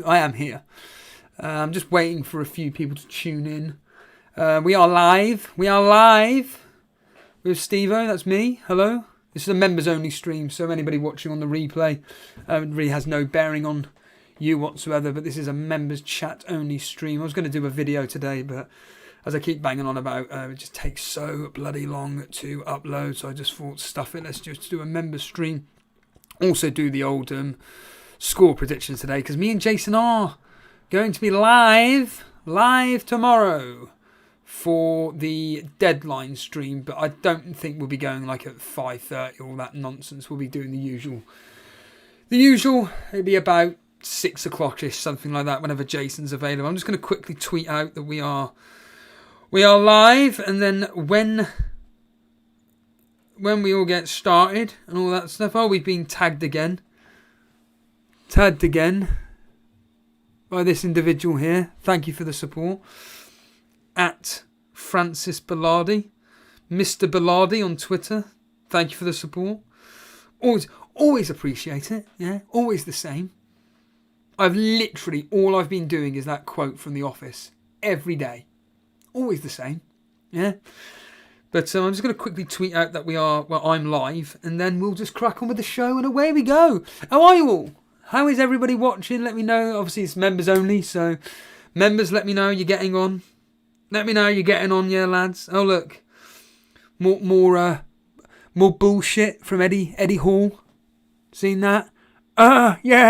I am here. I'm just waiting for a few people to tune in. We are live. We are live with Steve-O. That's me. Hello. This is a members only stream, so anybody watching on the replay really has no bearing on you whatsoever, but this is a members chat only stream. I was going to do a video today, but as I keep banging on about, it just takes so bloody long to upload, so I just thought, stuff it, let's just do a members stream. Also do the old score predictions today, because me and Jason are going to be live tomorrow for the deadline stream, but I don't think we'll be going like at 5:30 or all that nonsense. We'll be doing the usual. It'll be about 6 o'clock-ish, something like that, whenever Jason's available. I'm just going to quickly tweet out that we are live, and then when we all get started and all that stuff. Oh, we've been tagged again by this individual here. Thank you for the support. At Francis Bellardi, Mr. Bellardi on Twitter. Thank you for the support. Always appreciate it. Yeah, always the same. I've literally, all I've been doing is that quote from The Office every day. Always the same. Yeah. But I'm just going to quickly tweet out that I'm live, and then we'll just crack on with the show, and away we go. How are you all? How is everybody watching? Let me know. Obviously, it's members only, so members, let me know you're getting on. Let me know you're getting on, yeah, lads. Oh, look. More bullshit from Eddie Hall. Seen that? Yeah.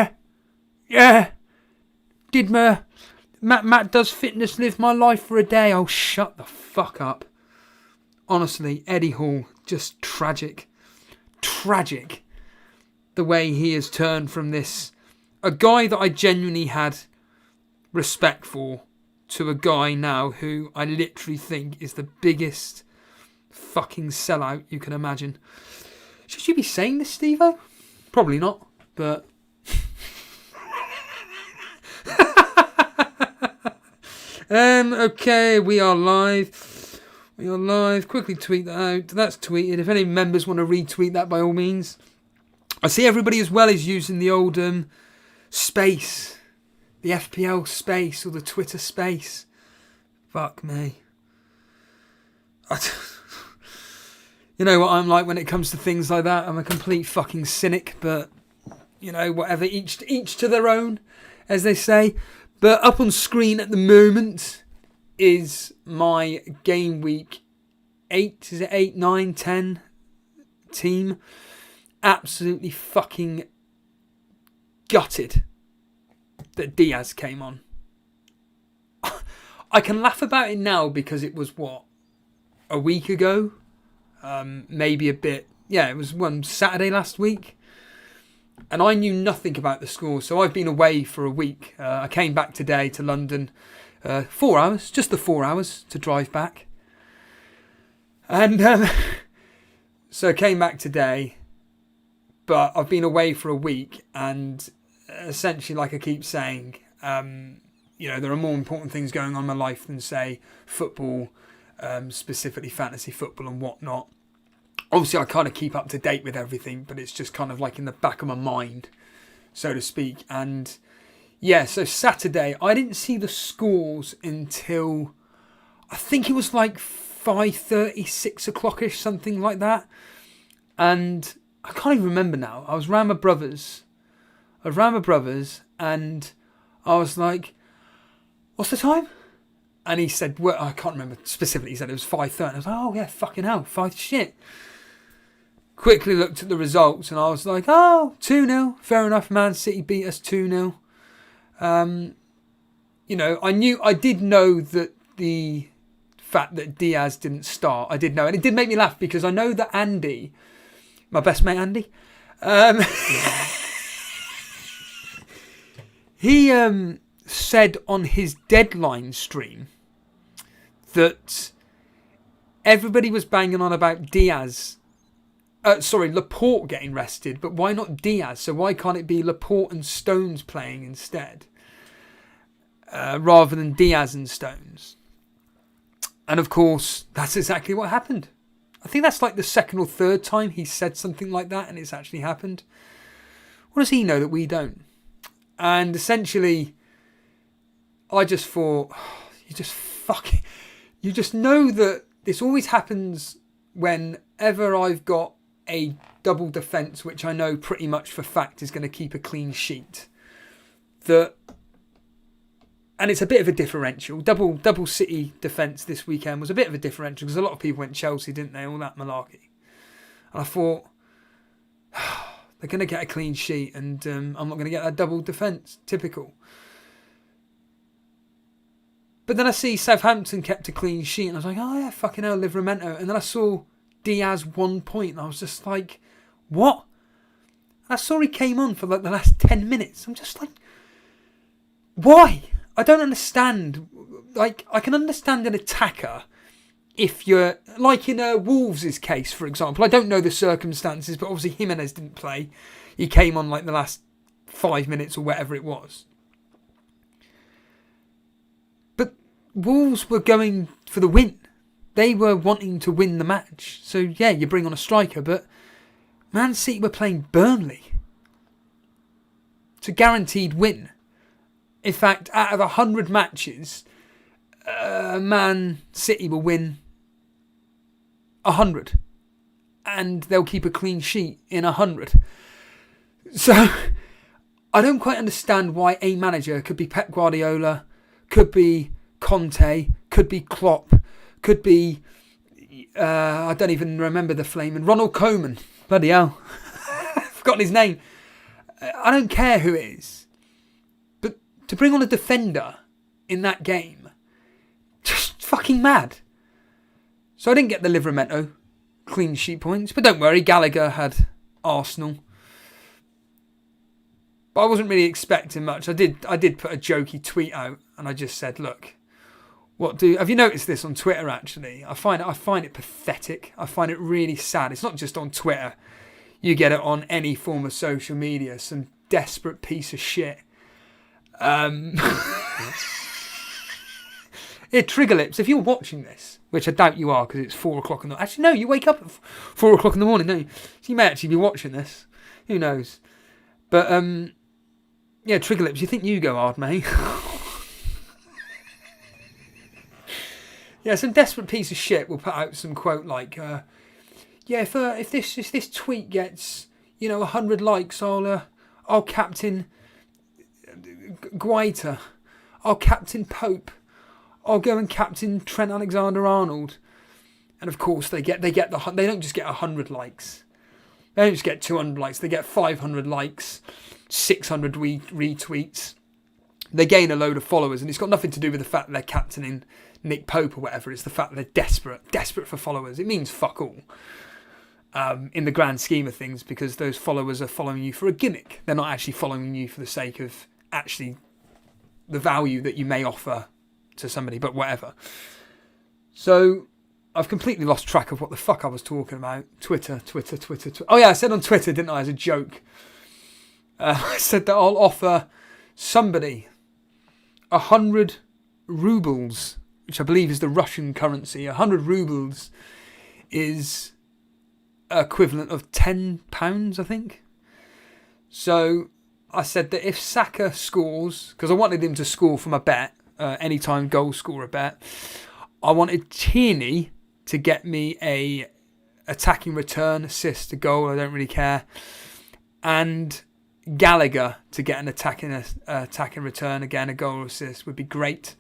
Matt does fitness, live my life for a day. Oh, shut the fuck up. Honestly, Eddie Hall, just tragic. Tragic. The way he has turned from this, a guy that I genuinely had respect for, to a guy now who I literally think is the biggest fucking sellout you can imagine. Should you be saying this, Steve-O? Probably not, but... Okay, we are live. Quickly tweet that out. That's tweeted. If any members want to retweet that, by all means. I see everybody as well is using the old space. The FPL space or the Twitter space. Fuck me. You know what I'm like when it comes to things like that. I'm a complete fucking cynic, but you know, whatever. Each to their own, as they say. But up on screen at the moment is my game week 8. Is it 8, 9, 10 team? Absolutely fucking gutted that Diaz came on. I can laugh about it now because it was, a week ago? Maybe a bit. Yeah, it was one Saturday last week. And I knew nothing about the score, so I've been away for a week. I came back today to London. 4 hours, just the 4 hours to drive back. And so I came back today, but I've been away for a week, and essentially, like I keep saying, there are more important things going on in my life than, say, football, specifically fantasy football and whatnot. Obviously, I kind of keep up to date with everything, but it's just kind of like in the back of my mind, so to speak. And yeah, so Saturday, I didn't see the scores until, I think it was like 5:30, 6 o'clock-ish, something like that. And I can't even remember now. I was around my brother's, and I was like, what's the time? And he said, well, I can't remember specifically, he said it was 5:30. I was like, oh yeah, fucking hell, shit. Quickly looked at the results and I was like, 2-0. Fair enough, Man City beat us 2-0. I did know that the fact that Diaz didn't start, I did know. And it did make me laugh because I know that Andy, my best mate Andy, he said on his deadline stream that everybody was banging on about Laporte getting rested, but why not Diaz? So why can't it be Laporte and Stones playing instead? rather than Diaz and Stones. And of course, that's exactly what happened. I think that's like the second or third time he said something like that and it's actually happened. What does he know that we don't? And essentially, I just thought, you just know that this always happens whenever I've got a double defence, which I know pretty much for fact is going to keep a clean sheet. And it's a bit of a differential. Double City defence this weekend was a bit of a differential because a lot of people went Chelsea, didn't they? All that malarkey. And I thought, they're going to get a clean sheet and I'm not going to get that double defence. Typical. But then I see Southampton kept a clean sheet and I was like, oh yeah, fucking hell, Livramento. And then I saw Diaz 1 point and I was just like, what? I saw he came on for like the last 10 minutes. I'm just like, why? I don't understand. Like, I can understand an attacker if you're, like in Wolves' case, for example. I don't know the circumstances, but obviously Jimenez didn't play. He came on like the last 5 minutes or whatever it was. But Wolves were going for the win. They were wanting to win the match. So, yeah, you bring on a striker, but Man City were playing Burnley. It's a guaranteed win. In fact, out of 100 matches, Man City will win 100. And they'll keep a clean sheet in 100. So, I don't quite understand why a manager could be Pep Guardiola, could be Conte, could be Klopp, could be, I don't even remember the flame, and Ronald Koeman. Bloody hell. I've forgotten his name. I don't care who it is. To bring on a defender in that game, just fucking mad. So I didn't get the Livramento clean sheet points, but don't worry, Gallagher had Arsenal. But I wasn't really expecting much. I did put a jokey tweet out, and I just said, look, have you noticed this on Twitter? Actually, I find it pathetic. I find it really sad. It's not just on Twitter. You get it on any form of social media. Some desperate piece of shit. Trigger Lips, if you're watching this, which I doubt you are because it's 4 o'clock in the... Actually, no, you wake up at 4 o'clock in the morning, don't you? So you may actually be watching this. Who knows? But, yeah, Trigger Lips, you think you go hard, mate? Yeah, some desperate piece of shit will put out some quote like, yeah, if this tweet gets, 100 likes, I'll captain Guaita, I'll captain Pope, I'll go and captain Trent Alexander-Arnold. And of course they don't just get 100 likes. They don't just get 200 likes, they get 500 likes, 600 retweets. They gain a load of followers, and it's got nothing to do with the fact that they're captaining Nick Pope or whatever. It's the fact that they're desperate for followers. It means fuck all. In the grand scheme of things, because those followers are following you for a gimmick. They're not actually following you for the sake of actually the value that you may offer to somebody, but whatever. So I've completely lost track of what the fuck I was talking about. Twitter. Oh yeah, I said on Twitter, didn't I, as a joke. I said that I'll offer somebody 100 rubles, which I believe is the Russian currency. 100 rubles is equivalent of £10, I think. So I said that if Saka scores, because I wanted him to score from a bet, anytime goal scorer bet, I wanted Tierney to get me a attacking return, assist, a goal, I don't really care, and Gallagher to get an attacking return, again a goal or assist would be great.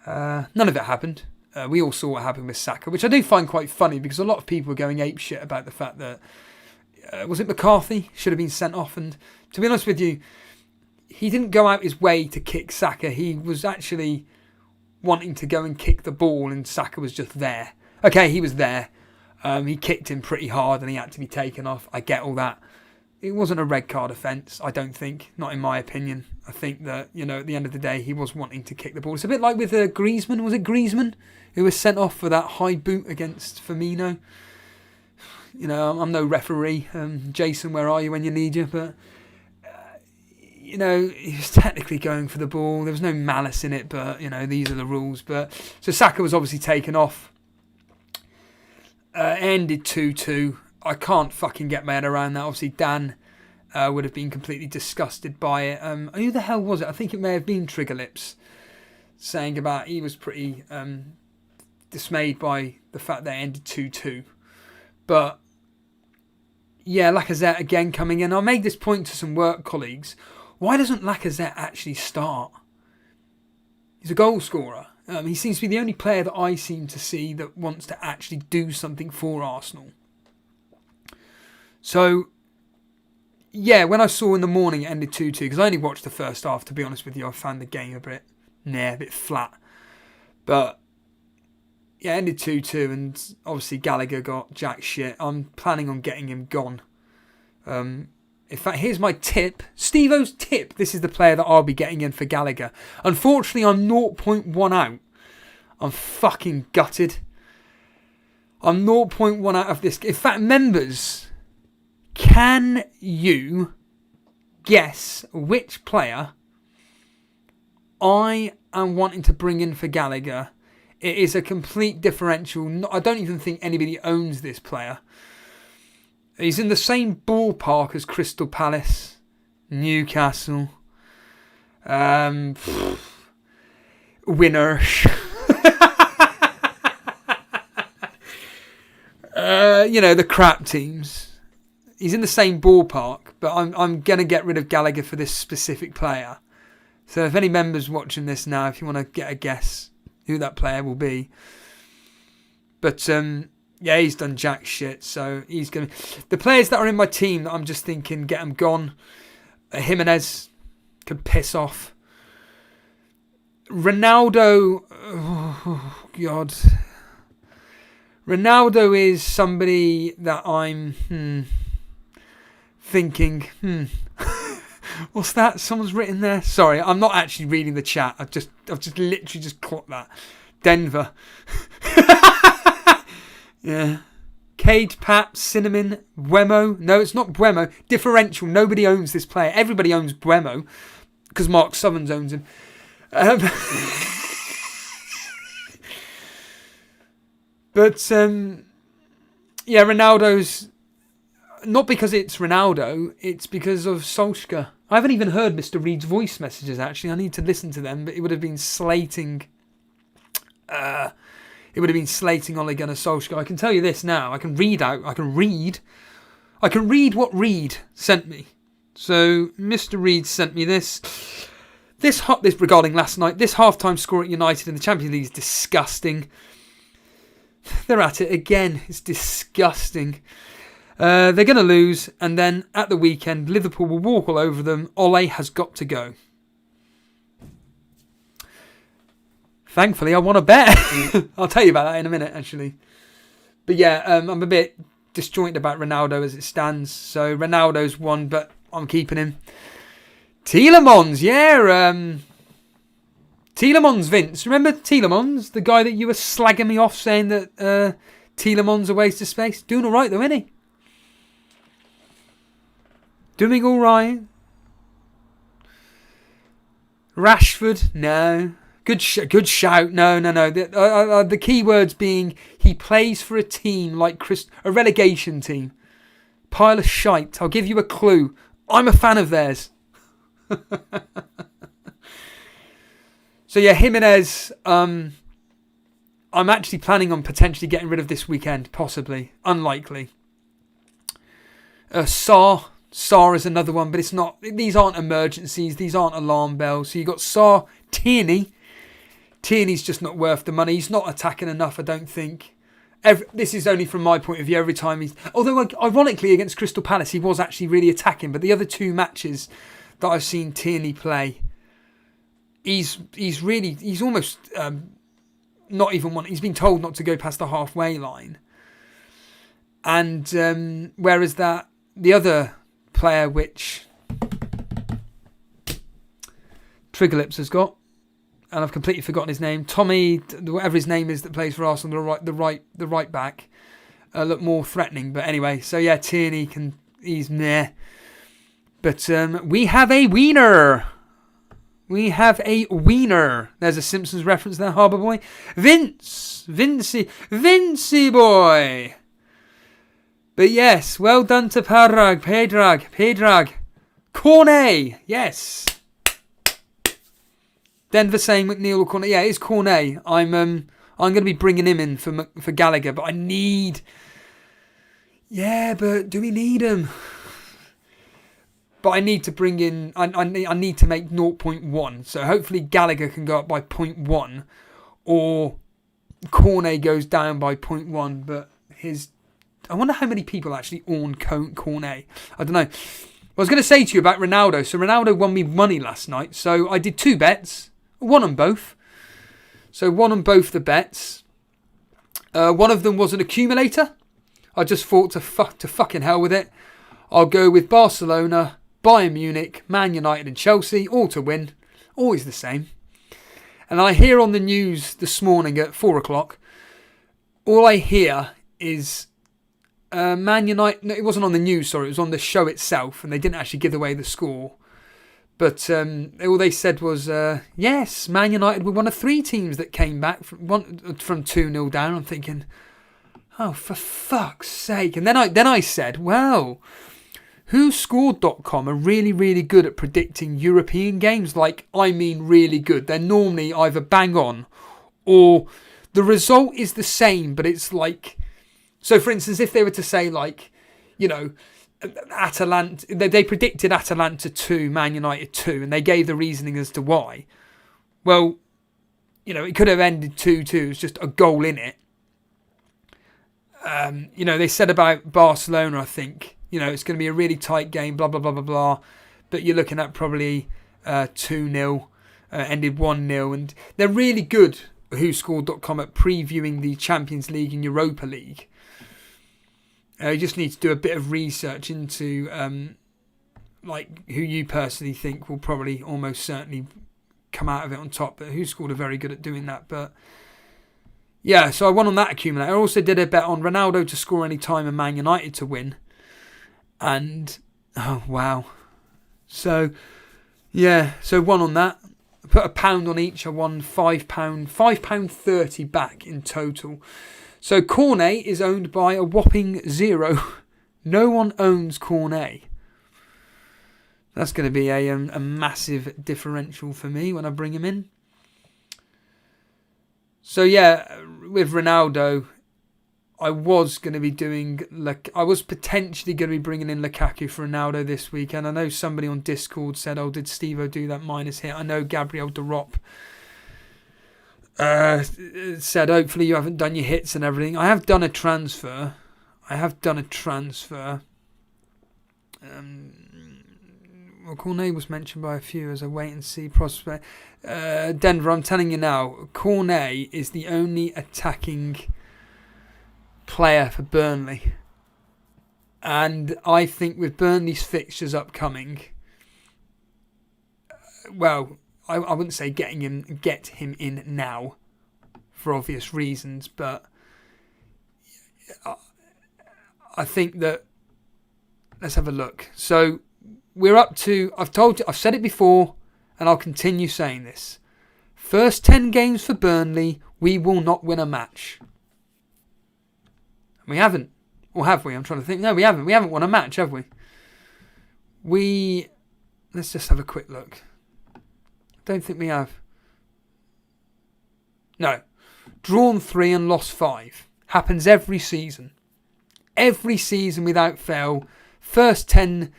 None of it happened. We all saw what happened with Saka, which I do find quite funny because a lot of people are going apeshit about the fact that was it McCarthy should have been sent off, and to be honest with you, he didn't go out his way to kick Saka. He was actually wanting to go and kick the ball, and Saka was just there. Okay, he was there. He kicked him pretty hard, and he had to be taken off. I get all that. It wasn't a red card offence, I don't think. Not in my opinion. I think that, at the end of the day, he was wanting to kick the ball. It's a bit like with Griezmann. Was it Griezmann who was sent off for that high boot against Firmino? I'm no referee. Jason, where are you when you need you? But, you know, he was technically going for the ball. There was no malice in it, but, you know, these are the rules. But so Saka was obviously taken off. Ended 2-2. I can't fucking get my head around that. Obviously, Dan would have been completely disgusted by it. Who the hell was it? I think it may have been Trigger Lips saying about he was pretty dismayed by the fact that it ended 2-2. But yeah, Lacazette again coming in. I made this point to some work colleagues. Why doesn't Lacazette actually start? He's a goal scorer. He seems to be the only player that I seem to see that wants to actually do something for Arsenal. So, yeah, when I saw in the morning it ended 2-2, because I only watched the first half, to be honest with you. I found the game a bit flat. But, yeah, it ended 2-2, and obviously Gallagher got jack shit. I'm planning on getting him gone. In fact, here's my tip. Steve-O's tip. This is the player that I'll be getting in for Gallagher. Unfortunately, I'm 0.1 out. I'm fucking gutted. I'm 0.1 out of this. In fact, members, can you guess which player I am wanting to bring in for Gallagher? It is a complete differential. I don't even think anybody owns this player. He's in the same ballpark as Crystal Palace, Newcastle, winner. You know, the crap teams. He's in the same ballpark, but I'm going to get rid of Gallagher for this specific player. So if any members watching this now, if you want to get a guess who that player will be. But, yeah, he's done jack shit, so he's going to... The players that are in my team that I'm just thinking, get them gone. Jimenez can piss off. Ronaldo... Oh, God. Ronaldo is somebody that I'm thinking... What's that? Someone's written there? Sorry, I'm not actually reading the chat. I've just literally just caught that. Denver. Yeah. Cade, Pap, Cinnamon, Buemo. No, it's not Buemo. Differential. Nobody owns this player. Everybody owns Buemo because Mark Southerns owns him. But, yeah, Ronaldo's... Not because it's Ronaldo, it's because of Solskjaer. I haven't even heard Mr. Reed's voice messages, actually. I need to listen to them, but it would have been slating... It would have been slating Ole Gunnar Solskjaer. I can tell you this now. I can read what Reed sent me. So, Mr. Reed sent me this. This regarding last night. This half-time score at United in the Champions League is disgusting. They're at it again. It's disgusting. They're going to lose. And then at the weekend, Liverpool will walk all over them. Ole has got to go. Thankfully, I want to bet. I'll tell you about that in a minute, actually. But yeah, I'm a bit disjointed about Ronaldo as it stands. So Ronaldo's won, but I'm keeping him. Tielemans, yeah. Tielemans, Vince. Remember Tielemans? The guy that you were slagging me off saying that Tielemans a waste of space? Doing all right, though, isn't he? Doing all right. Rashford, no. Good shout. No. The key words being he plays for a team like a relegation team. Pile of shite. I'll give you a clue. I'm a fan of theirs. So yeah, Jimenez. I'm actually planning on potentially getting rid of this weekend. Possibly. Unlikely. Sarr is another one, but it's not. These aren't emergencies. These aren't alarm bells. So you got Sarr, Tierney. Tierney's just not worth the money. He's not attacking enough, I don't think. This is only from my point of view. Every time although ironically against Crystal Palace, he was actually really attacking. But the other two matches that I've seen Tierney play, he's almost not even one. He's been told not to go past the halfway line. And whereas the other player which Trigger Lips has got, and I've completely forgotten his name. Tommy, whatever his name is, that plays for Arsenal, the right back, look more threatening. But anyway, so yeah, Tierney he's meh. But we have a wiener. We have a wiener. There's a Simpsons reference there, Harbour Boy. Vincey boy. But yes, well done to Pedrag. Cornet, yes. Denver saying McNeil or Cornet. Yeah, it's Cornet. I'm going to be bringing him in for Gallagher, but I need... Yeah, but do we need him? But I need to bring in... I need to make 0.1. So hopefully Gallagher can go up by 0.1. Or Cornet goes down by 0.1. But I wonder how many people actually own Cornet. I don't know. I was going to say to you about Ronaldo. So Ronaldo won me money last night. So I did 2 bets. One on both. So one on both the bets. One of them was an accumulator. I just thought to fucking hell with it. I'll go with Barcelona, Bayern Munich, Man United and Chelsea, all to win. Always the same. And I hear on the news this morning at 4 o'clock, all I hear is Man United... No, it wasn't on the news, sorry. It was on the show itself, and they didn't actually give away the score. But all they said was, yes, Man United were one of 3 teams that came back from 2-0 down. I'm thinking, oh, for fuck's sake. And then I said, well, WhoScored.com are really, really good at predicting European games. Like, I mean really good. They're normally either bang on or the result is the same, but it's like... So, for instance, if they were to say, like, you know... Atalanta, they predicted Atalanta 2, Man United 2, and they gave the reasoning as to why. Well, you know, it could have ended 2-2. It was just a goal in it. You know, they said about Barcelona, I think, you know, it's going to be a really tight game, blah, blah, blah, blah, blah. But you're looking at probably 2-0, ended 1-0. And they're really good, WhoScored.com, at previewing the Champions League and Europa League. You just need to do a bit of research into like who you personally think will probably almost certainly come out of it on top. But WhoScored are very good at doing that. But yeah, so I won on that accumulator. I also did a bet on Ronaldo to score any time and Man United to win. And, oh, wow. So, yeah, so won on that. I put £1 on each. I won £5.30 back in total. So Cornet is owned by a whopping 0. No one owns Cornet. That's going to be a massive differential for me when I bring him in. So yeah, with Ronaldo, I was potentially going to be bringing in Lukaku for Ronaldo this week. And I know somebody on Discord said, oh, did Steve-O do that minus hit? I know Gabriel Derop said, hopefully you haven't done your hits and everything. I have done a transfer. Well, Cornet was mentioned by a few as a wait-and-see prospect. Denver, I'm telling you now, Cornet is the only attacking player for Burnley. And I think with Burnley's fixtures upcoming, well, I wouldn't say get him in now for obvious reasons, but I think that, let's have a look. So we're up to, I've said it before, and I'll continue saying this. First 10 games for Burnley, we will not win a match. We haven't. Or have we? I'm trying to think. No, we haven't. We haven't won a match, have we? Let's just have a quick look. Don't think we have. No. Drawn 3 and lost 5. Happens every season. Every season without fail. First 8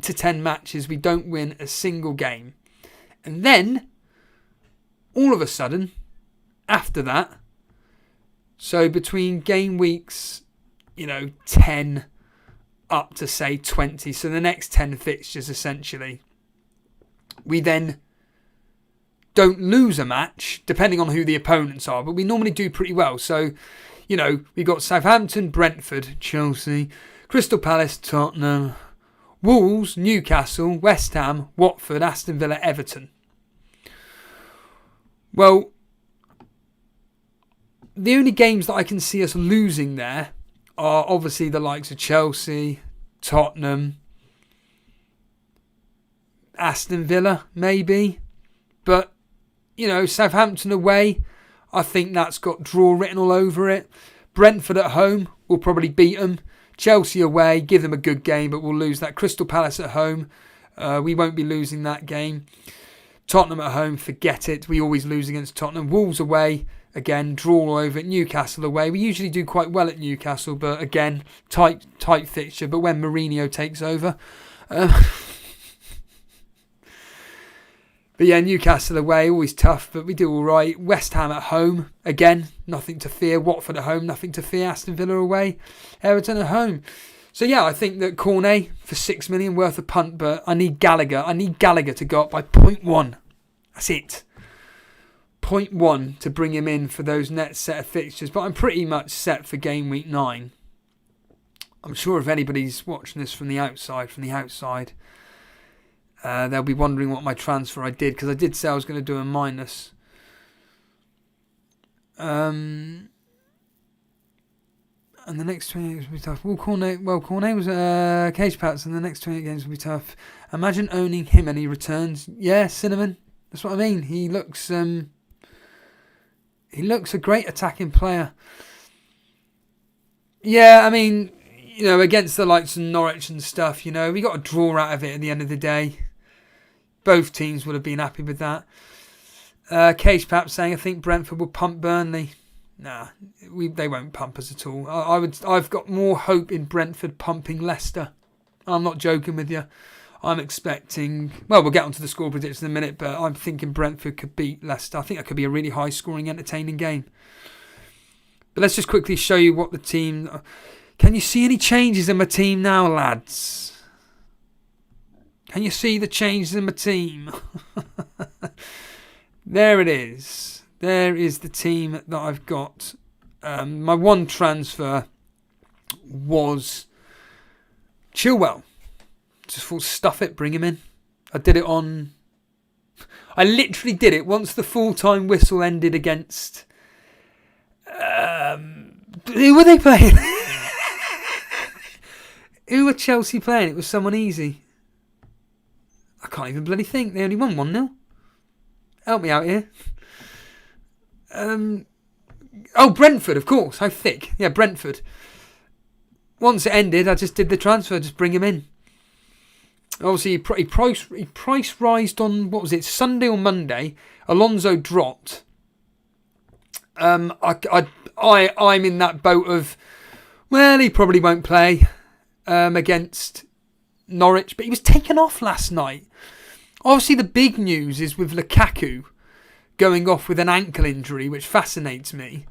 to 10 matches, we don't win a single game. And then, all of a sudden, after that, so between game weeks, 10 up to, say, 20, so the next 10 fixtures, essentially, we then don't lose a match, depending on who the opponents are, but we normally do pretty well. So, we've got Southampton, Brentford, Chelsea, Crystal Palace, Tottenham, Wolves, Newcastle, West Ham, Watford, Aston Villa, Everton. Well, the only games that I can see us losing there are obviously the likes of Chelsea, Tottenham, Aston Villa, maybe. But, you know, Southampton away, I think that's got draw written all over it. Brentford at home, we'll probably beat them. Chelsea away, give them a good game, but we'll lose that. Crystal Palace at home, we won't be losing that game. Tottenham at home, forget it. We always lose against Tottenham. Wolves away, again, draw all over it. Newcastle away. We usually do quite well at Newcastle, but again, tight fixture. But when Mourinho takes over... But yeah, Newcastle away, always tough, but we do all right. West Ham at home, again, nothing to fear. Watford at home, nothing to fear. Aston Villa away, Everton at home. So yeah, I think that Cornet for 6 million worth a punt, but I need Gallagher. I need Gallagher to go up by 0.1. That's it. 0.1 to bring him in for those next set of fixtures. But I'm pretty much set for game week 9. I'm sure if anybody's watching this from the outside, they'll be wondering what my transfer I did, because I did say I was going to do a minus. And the next 28 games will be tough. Cornet was cage pats, and the next 28 games will be tough. Imagine owning him and he returns. Yeah, Cinnamon. That's what I mean. He looks a great attacking player. Yeah, I mean, you know, against the likes of Norwich and stuff, you know, we got a draw out of it at the end of the day. Both teams would have been happy with that. Cage Pap saying, I think Brentford will pump Burnley. Nah, they won't pump us at all. I've got more hope in Brentford pumping Leicester. I'm not joking with you. I'm expecting... Well, we'll get onto the score predictions in a minute, but I'm thinking Brentford could beat Leicester. I think that could be a really high-scoring, entertaining game. But let's just quickly show you what the team... Can you see any changes in my team now, lads? Can you see the changes in my team? There it is. There is the team that I've got. My one transfer was Chilwell. Just thought, stuff it, bring him in. I literally did it once the full-time whistle ended against... who were they playing? Who were Chelsea playing? It was someone easy. I can't even bloody think. They only won 1-0. Help me out here. Brentford, of course. How thick. Yeah, Brentford. Once it ended, I just did the transfer. Just bring him in. Obviously, he price rised on, what was it, Sunday or Monday. Alonso dropped. I'm in that boat of, well, he probably won't play against Norwich, but he was taken off last night. Obviously, the big news is with Lukaku going off with an ankle injury, which fascinates me.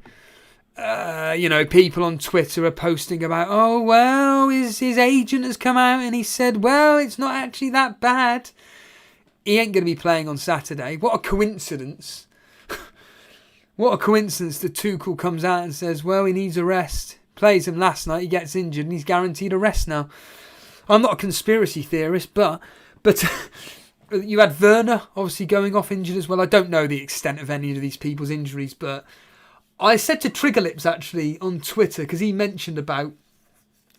You know, people on Twitter are posting about, oh, well, his agent has come out and he said, well, it's not actually that bad. He ain't going to be playing on Saturday. What a coincidence. What a coincidence that Tuchel comes out and says, well, he needs a rest. Plays him last night, he gets injured and he's guaranteed a rest now. I'm not a conspiracy theorist, but you had Werner obviously going off injured as well. I don't know the extent of any of these people's injuries, but I said to Triggerlips actually on Twitter, because he mentioned about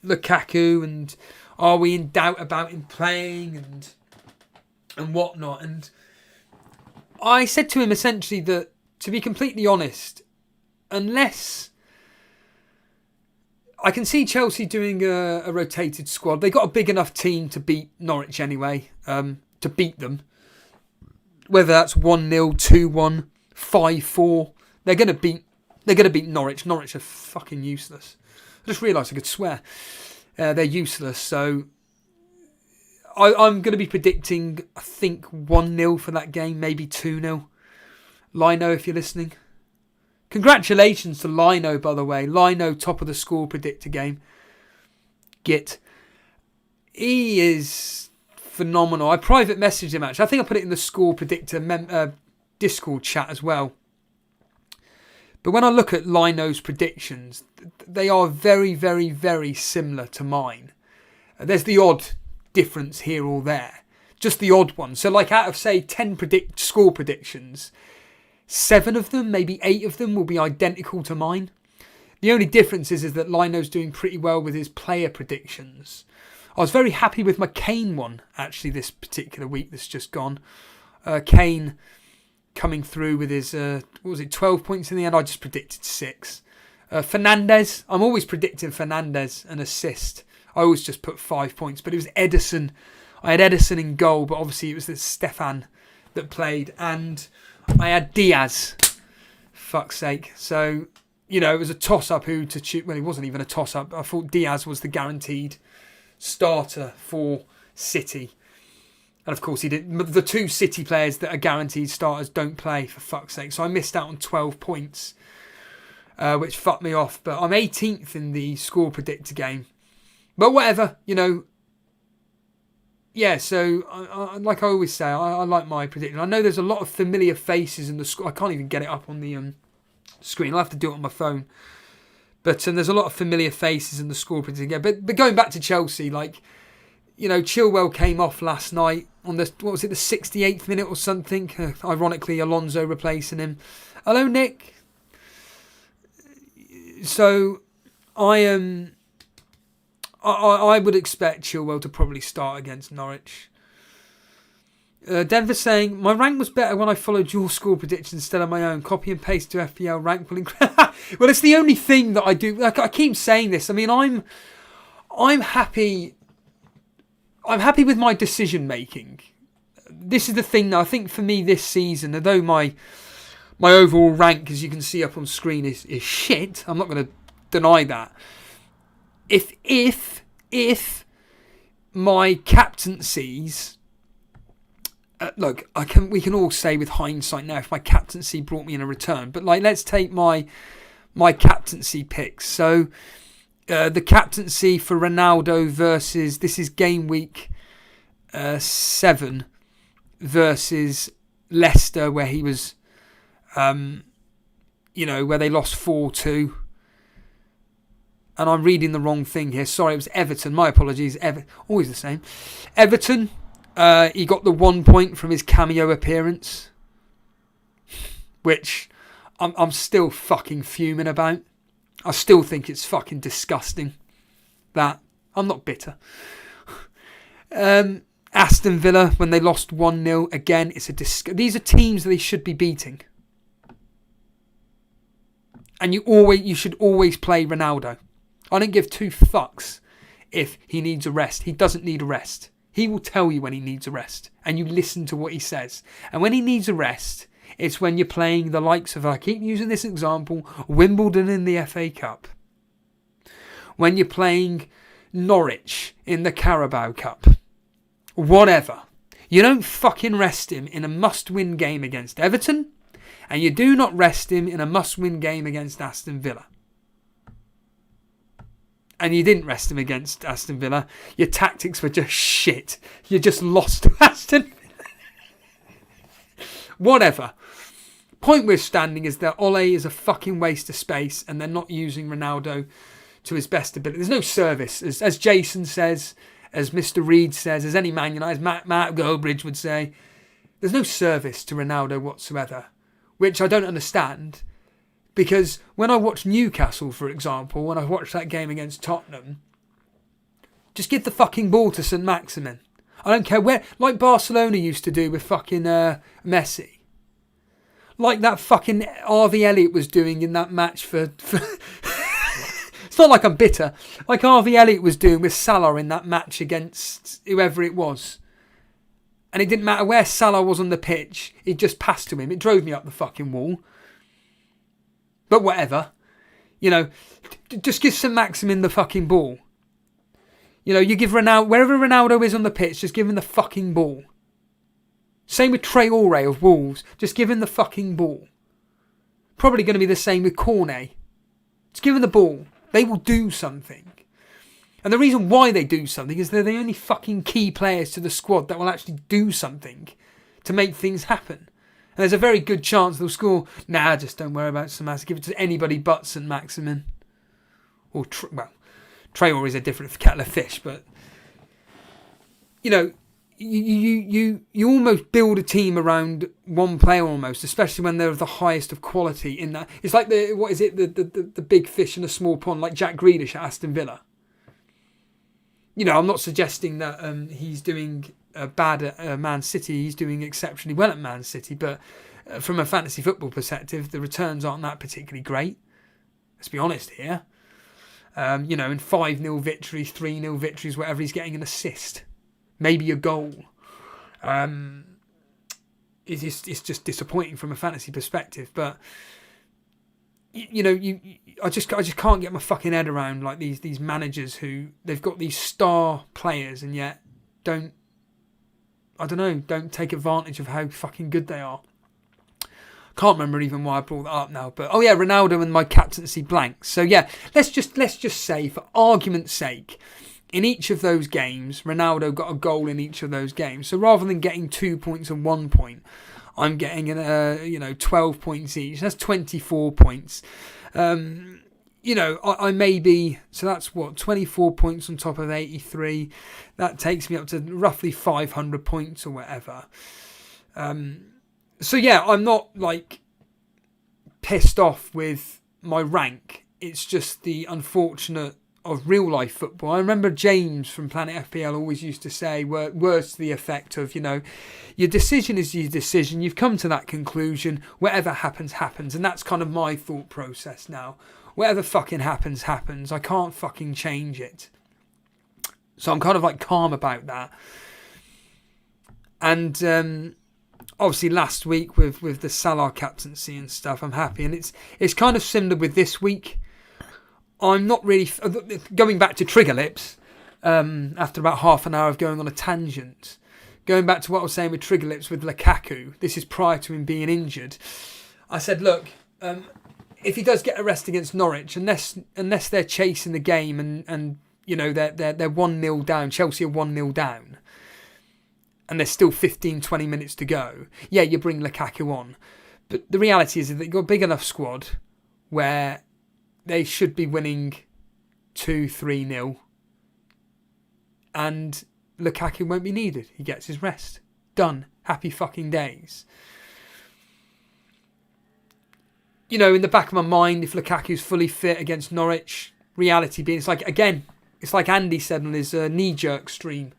Lukaku and are we in doubt about him playing and whatnot. And I said to him essentially that, to be completely honest, unless... I can see Chelsea doing a rotated squad. They got a big enough team to beat Norwich anyway, to beat them. Whether that's 1-0, 2-1, 5-4, they're going to beat Norwich. Norwich are fucking useless. I just realised I could swear. They're useless. So I'm going to be predicting, I think, 1-0 for that game, maybe 2-0. Lino, if you're listening. Congratulations to Lino, by the way. Lino, top of the score predictor game. He is phenomenal. I private messaged him, actually. I think I put it in the score predictor Discord chat as well. But when I look at Lino's predictions, they are very, very, very similar to mine. There's the odd difference here or there. Just the odd one. So like out of, say, 10 score predictions, 7 of them, maybe 8 of them will be identical to mine. The only difference is that Lino's doing pretty well with his player predictions. I was very happy with my Kane one, actually, this particular week that's just gone. Kane coming through with his, 12 points in the end? I just predicted 6. Fernandes, I'm always predicting Fernandes an assist. I always just put 5 points, but it was Ederson. I had Ederson in goal, but obviously it was this Stefan that played, and I had Diaz. Fuck's sake. So, you know, it was a toss-up who to choose. Well, it wasn't even a toss-up. I thought Diaz was the guaranteed starter for City. And of course he did. The 2 City players that are guaranteed starters don't play, for fuck's sake. So I missed out on 12 points, which fucked me off. But I'm 18th in the score predictor game. But whatever, you know. Yeah, so I like I always say, I like my prediction. I know there's a lot of familiar faces in the score. I can't even get it up on the screen. I'll have to do it on my phone. But there's a lot of familiar faces in the score predicting game. But going back to Chelsea, like, you know, Chilwell came off last night on the, what was it, the 68th minute or something. Ironically, Alonso replacing him. Hello, Nick. So I would expect Chilwell to probably start against Norwich. Denver saying, my rank was better when I followed your score predictions instead of my own. Copy and paste to FPL rank will increase. Well, it's the only thing that I do. Like, I keep saying this. I mean, I'm happy. I'm happy with my decision making. This is the thing that I think for me this season, although my overall rank, as you can see up on screen, is shit. I'm not going to deny that. If my captaincies, look, we can all say with hindsight now if my captaincy brought me in a return, but like let's take my captaincy picks. So the captaincy for Ronaldo versus, this is game week 7 versus Leicester, where he was, where they lost 4-2. And I'm reading the wrong thing here. Sorry, it was Everton. My apologies. Always the same. Everton, he got the 1 point from his cameo appearance, which I'm still fucking fuming about. I still think it's fucking disgusting. That I'm not bitter. Aston Villa, when they lost 1-0, again, it's these are teams that they should be beating. And you should always play Ronaldo. I don't give 2 fucks if he needs a rest. He doesn't need a rest. He will tell you when he needs a rest, and you listen to what he says. And when he needs a rest, it's when you're playing the likes of, I keep using this example, Wimbledon in the FA Cup. When you're playing Norwich in the Carabao Cup. Whatever. You don't fucking rest him in a must-win game against Everton, and you do not rest him in a must-win game against Aston Villa. And you didn't rest him against Aston Villa. Your tactics were just shit. You just lost to Aston Villa. Whatever. Point we're standing is that Ole is a fucking waste of space, and they're not using Ronaldo to his best ability. There's no service. As Jason says, as Mr. Reed says, as any Man United, Matt Goldbridge would say, there's no service to Ronaldo whatsoever, which I don't understand. Because when I watch Newcastle, for example, when I watched that game against Tottenham, just give the fucking ball to St. Maximin. I don't care where, like Barcelona used to do with fucking Messi. Like that fucking Harvey Elliott was doing in that match for it's not like I'm bitter. Like Harvey Elliott was doing with Salah in that match against whoever it was. And it didn't matter where Salah was on the pitch, it just passed to him. It drove me up the fucking wall. But whatever, you know, just give St. Maximin the fucking ball. You know, you give Ronaldo, wherever Ronaldo is on the pitch, just give him the fucking ball. Same with Traore of Wolves, just give him the fucking ball. Probably going to be the same with Cornet. Just give him the ball. They will do something. And the reason why they do something is they're the only fucking key players to the squad that will actually do something to make things happen. And there's a very good chance they'll score. Nah, just don't worry about St. Maximin. Give it to anybody but St. Maximin. Or, Traore is a different kettle of fish. But, you know, you almost build a team around one player almost, especially when they're of the highest of quality in that. It's like the big fish in a small pond, like Jack Grealish at Aston Villa. I'm not suggesting that he's doing bad at Man City. He's doing exceptionally well at Man City, but from a fantasy football perspective, the returns aren't that particularly great. Let's be honest here. In 5-0 victories, 3-0 victories, whatever, he's getting an assist, maybe a goal. It's just disappointing from a fantasy perspective. But I just can't get my fucking head around like these managers who they've got these star players and yet don't take advantage of how fucking good they are. Can't remember even why I brought that up now, but Ronaldo and my captaincy blanks. So let's just say, for argument's sake, in each of those games, Ronaldo got a goal in each of those games. So rather than getting 2 points and 1 point, I'm getting 12 points each. That's 24 points. I may be, so that's 24 points on top of 83. That takes me up to roughly 500 points or whatever. I'm not like pissed off with my rank. It's just the unfortunate of real life football. I remember James from Planet FPL always used to say words to the effect of, your decision is your decision. You've come to that conclusion. Whatever happens, happens. And that's kind of my thought process now. Whatever fucking happens, happens. I can't fucking change it. So I'm kind of like calm about that. And obviously last week with the Salah captaincy and stuff, I'm happy. And it's kind of similar with this week. I'm not really going back to Trigger Lips after about half an hour of going on a tangent. Going back to what I was saying with Trigger Lips with Lukaku, this is prior to him being injured. I said, look, if he does get a rest against Norwich, unless they're chasing the game and they're 1-0 down, Chelsea are 1-0 down, and there's still 15, 20 minutes to go, you bring Lukaku on. But the reality is that you've got a big enough squad where they should be winning 2-3-0 and Lukaku won't be needed. He gets his rest. Done. Happy fucking days. In the back of my mind, if Lukaku's fully fit against Norwich, reality being, it's like Andy said on his knee-jerk stream.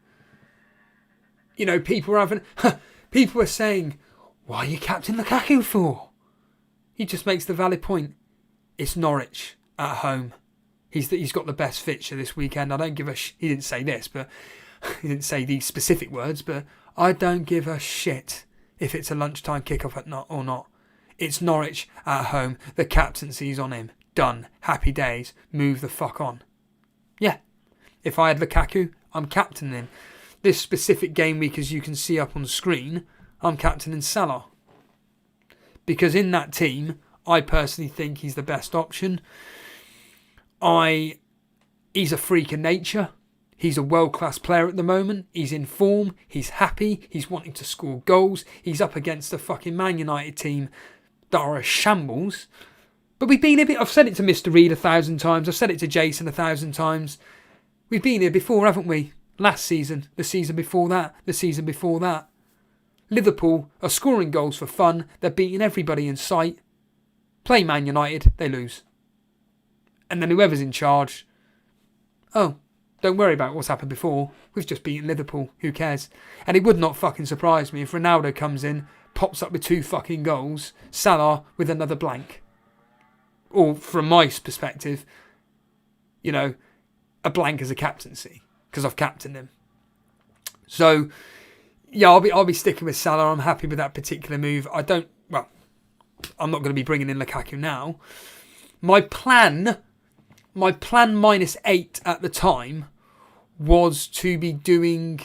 People were saying, why are you captain Lukaku for? He just makes the valid point. It's Norwich at home. He's got the best fixture this weekend. I don't give a he didn't say this, but he didn't say these specific words, but I don't give a shit if it's a lunchtime kickoff or not. It's Norwich at home. The captaincy's on him. Done. Happy days. Move the fuck on. Yeah. If I had Lukaku, I'm captaining. This specific game week, as you can see up on the screen, I'm captaining Salah. Because in that team, I personally think he's the best option. He's a freak of nature. He's a world-class player at the moment. He's in form. He's happy. He's wanting to score goals. He's up against a fucking Man United team that are a shambles. But we've been a bit... I've said it to Mr. Reed 1,000 times. I've said it to Jason 1,000 times. We've been here before, haven't we? Last season. The season before that. The season before that. Liverpool are scoring goals for fun. They're beating everybody in sight. Play Man United. They lose. And then whoever's in charge... Oh... Don't worry about what's happened before. We've just beaten Liverpool. Who cares? And it would not fucking surprise me if Ronaldo comes in, pops up with 2 fucking goals, Salah with another blank. Or from my perspective, a blank as a captaincy because I've captained him. So, I'll be sticking with Salah. I'm happy with that particular move. I'm not going to be bringing in Lukaku now. My plan -8 at the time was to be doing...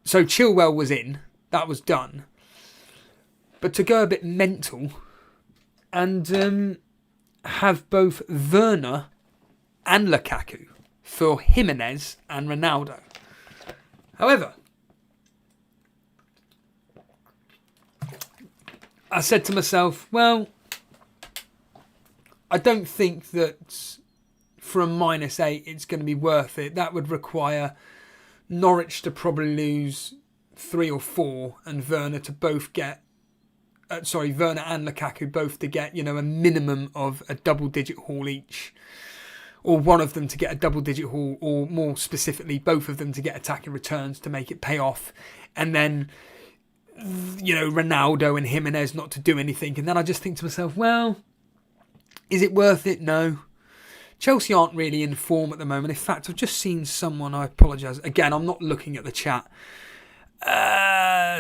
So Chilwell was in. That was done. But to go a bit mental and have both Werner and Lukaku for Jimenez and Ronaldo. However, I said to myself, well, I don't think that... for a -8, it's going to be worth it. That would require Norwich to probably lose 3 or 4 and Werner to both get... Werner and Lukaku both to get, a minimum of a double-digit haul each. or one of them to get a double-digit haul, or more specifically, both of them to get attacking returns to make it pay off, and then, Ronaldo and Jimenez not to do anything. And then I just think to myself, well, is it worth it? No. Chelsea aren't really in form at the moment. In fact, I've just seen someone, I apologise. Again, I'm not looking at the chat.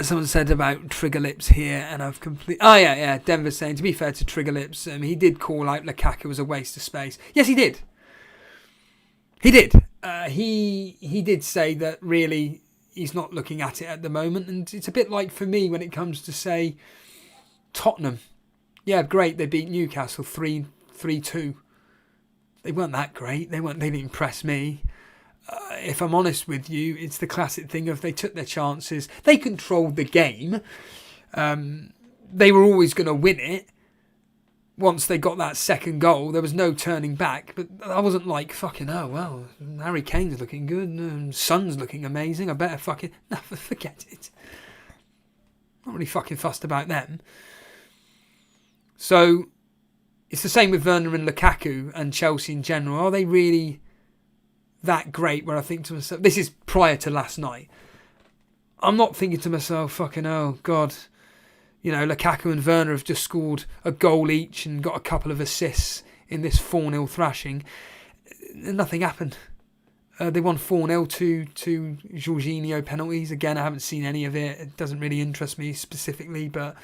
Someone said about Trigger Lips here, and I've completely... Oh, yeah. Denver's saying, to be fair to Trigger Lips, he did call out Lukaku as a waste of space. Yes, he did. He did. He did say that really he's not looking at it at the moment, and it's a bit like for me when it comes to, say, Tottenham. Yeah, great, they beat Newcastle 3-2. They weren't that great. They didn't impress me. If I'm honest with you, it's the classic thing of they took their chances. They controlled the game. They were always going to win it. Once they got that second goal, there was no turning back. But I wasn't like, fucking, oh, well, Harry Kane's looking good. Son's looking amazing. I better fucking... No, forget it. Not really fucking fussed about them. So, it's the same with Werner and Lukaku and Chelsea in general. Are they really that great? Where I think to myself, this is prior to last night, I'm not thinking to myself, fucking, oh, God, Lukaku and Werner have just scored a goal each and got a couple of assists in this 4-0 thrashing. Nothing happened. They won 4-0 to Jorginho penalties. Again, I haven't seen any of it. It doesn't really interest me specifically, but...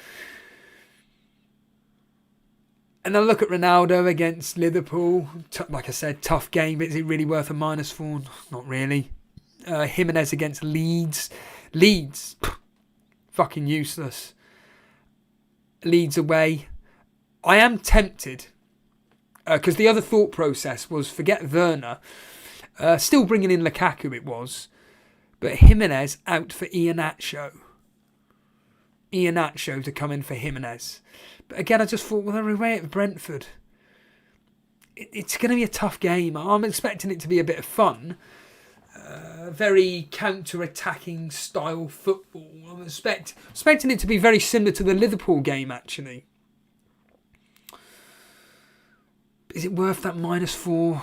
And I look at Ronaldo against Liverpool. Like I said, tough game, but is it really worth a -4? Not really. Jimenez against Leeds. Leeds, fucking useless. Leeds away. I am tempted, because the other thought process was forget Werner. Still bringing in Lukaku it was, but Jimenez out for Iheanacho. Iheanacho to come in for Jimenez. But again, I just thought, well, they're away at Brentford. It's going to be a tough game. I'm expecting it to be a bit of fun. Very counter-attacking style football. I'm expecting it to be very similar to the Liverpool game, actually. Is it worth that -4?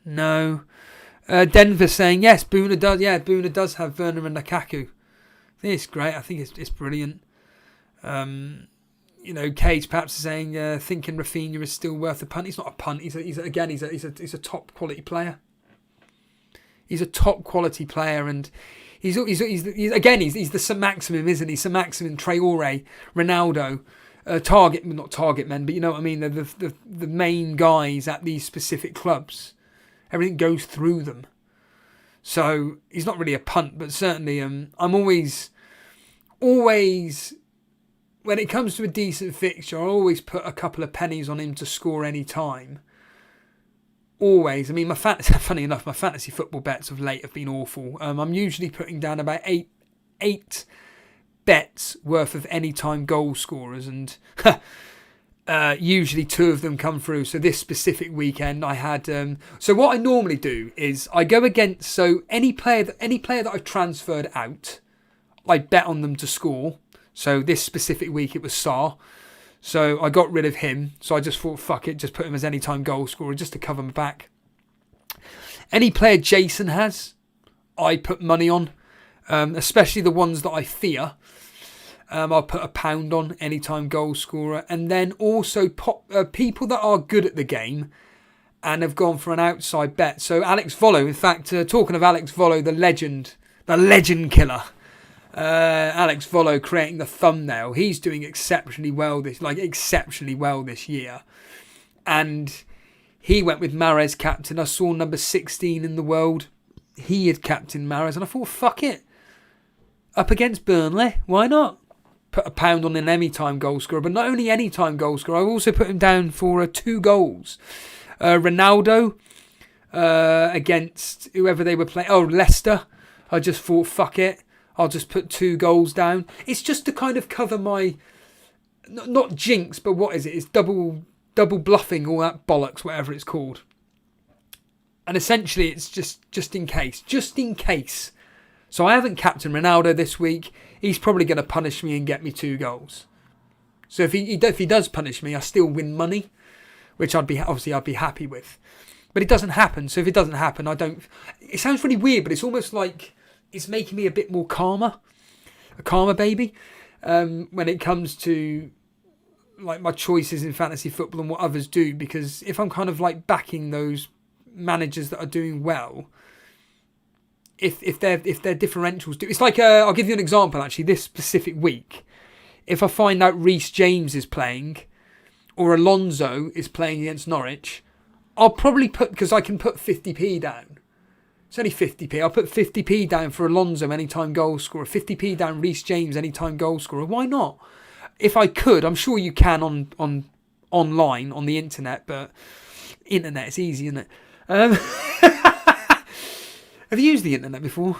No. Denver saying, yes, Boona does. Yeah, Boona does have Werner and Lukaku. I think it's great. I think it's brilliant. Cage perhaps saying, thinking Rafinha is still worth a punt. He's not a punt. He's a top quality player. He's a top quality player, and he's the St Maximum, isn't he? St Maximum, Traore, Ronaldo, not target men, but you know what I mean. They're the main guys at these specific clubs. Everything goes through them. So he's not really a punt, but certainly I'm always when it comes to a decent fixture, I always put a couple of pennies on him to score any time. Always. I mean, funny enough, my fantasy football bets of late have been awful. I'm usually putting down about eight bets worth of anytime goal scorers, and usually 2 of them come through. So this specific weekend, I had. So what I normally do is I go against any player that I've transferred out, I bet on them to score. So this specific week it was Sarr. So I got rid of him. So I just thought, fuck it, just put him as anytime goal scorer just to cover my back. Any player Jason has, I put money on, especially the ones that I fear. I'll put £1 on anytime goal scorer. And then also people that are good at the game and have gone for an outside bet. So Alex Volo, in fact, talking of Alex Volo, the legend killer. Alex Volo creating the thumbnail. He's doing exceptionally well this year. And he went with Mahrez captain. I saw number 16 in the world. He had captain Mahrez, and I thought, fuck it. Up against Burnley, why not? Put £1 on an anytime goal scorer, but not only anytime goal scorer, I also put him down for 2 goals. Ronaldo against whoever they were playing. Oh, Leicester. I just thought, fuck it. I'll just put 2 goals down. It's just to kind of cover my, not jinx, but what is it? It's double bluffing, all that bollocks, whatever it's called. And essentially it's just in case. Just in case. So I haven't captained Ronaldo this week. He's probably going to punish me and get me 2 goals. So if he does punish me, I still win money, which I'd be happy with. But it doesn't happen. So if it doesn't happen, I don't... It sounds really weird, but it's almost like it's making me a bit more calmer. A calmer baby. When it comes to like my choices in fantasy football and what others do. Because if I'm kind of like backing those managers that are doing well, if their differentials do... It's like, I'll give you an example actually, this specific week. If I find out Reece James is playing, or Alonso is playing against Norwich, I'll probably put, because I can put 50p down. It's only 50p. I'll put 50p down for Alonso anytime goal scorer, 50p down Reece James anytime goal scorer. Why not? If I could, I'm sure you can on online, on the internet, but internet is easy, isn't it? Have you used the internet before?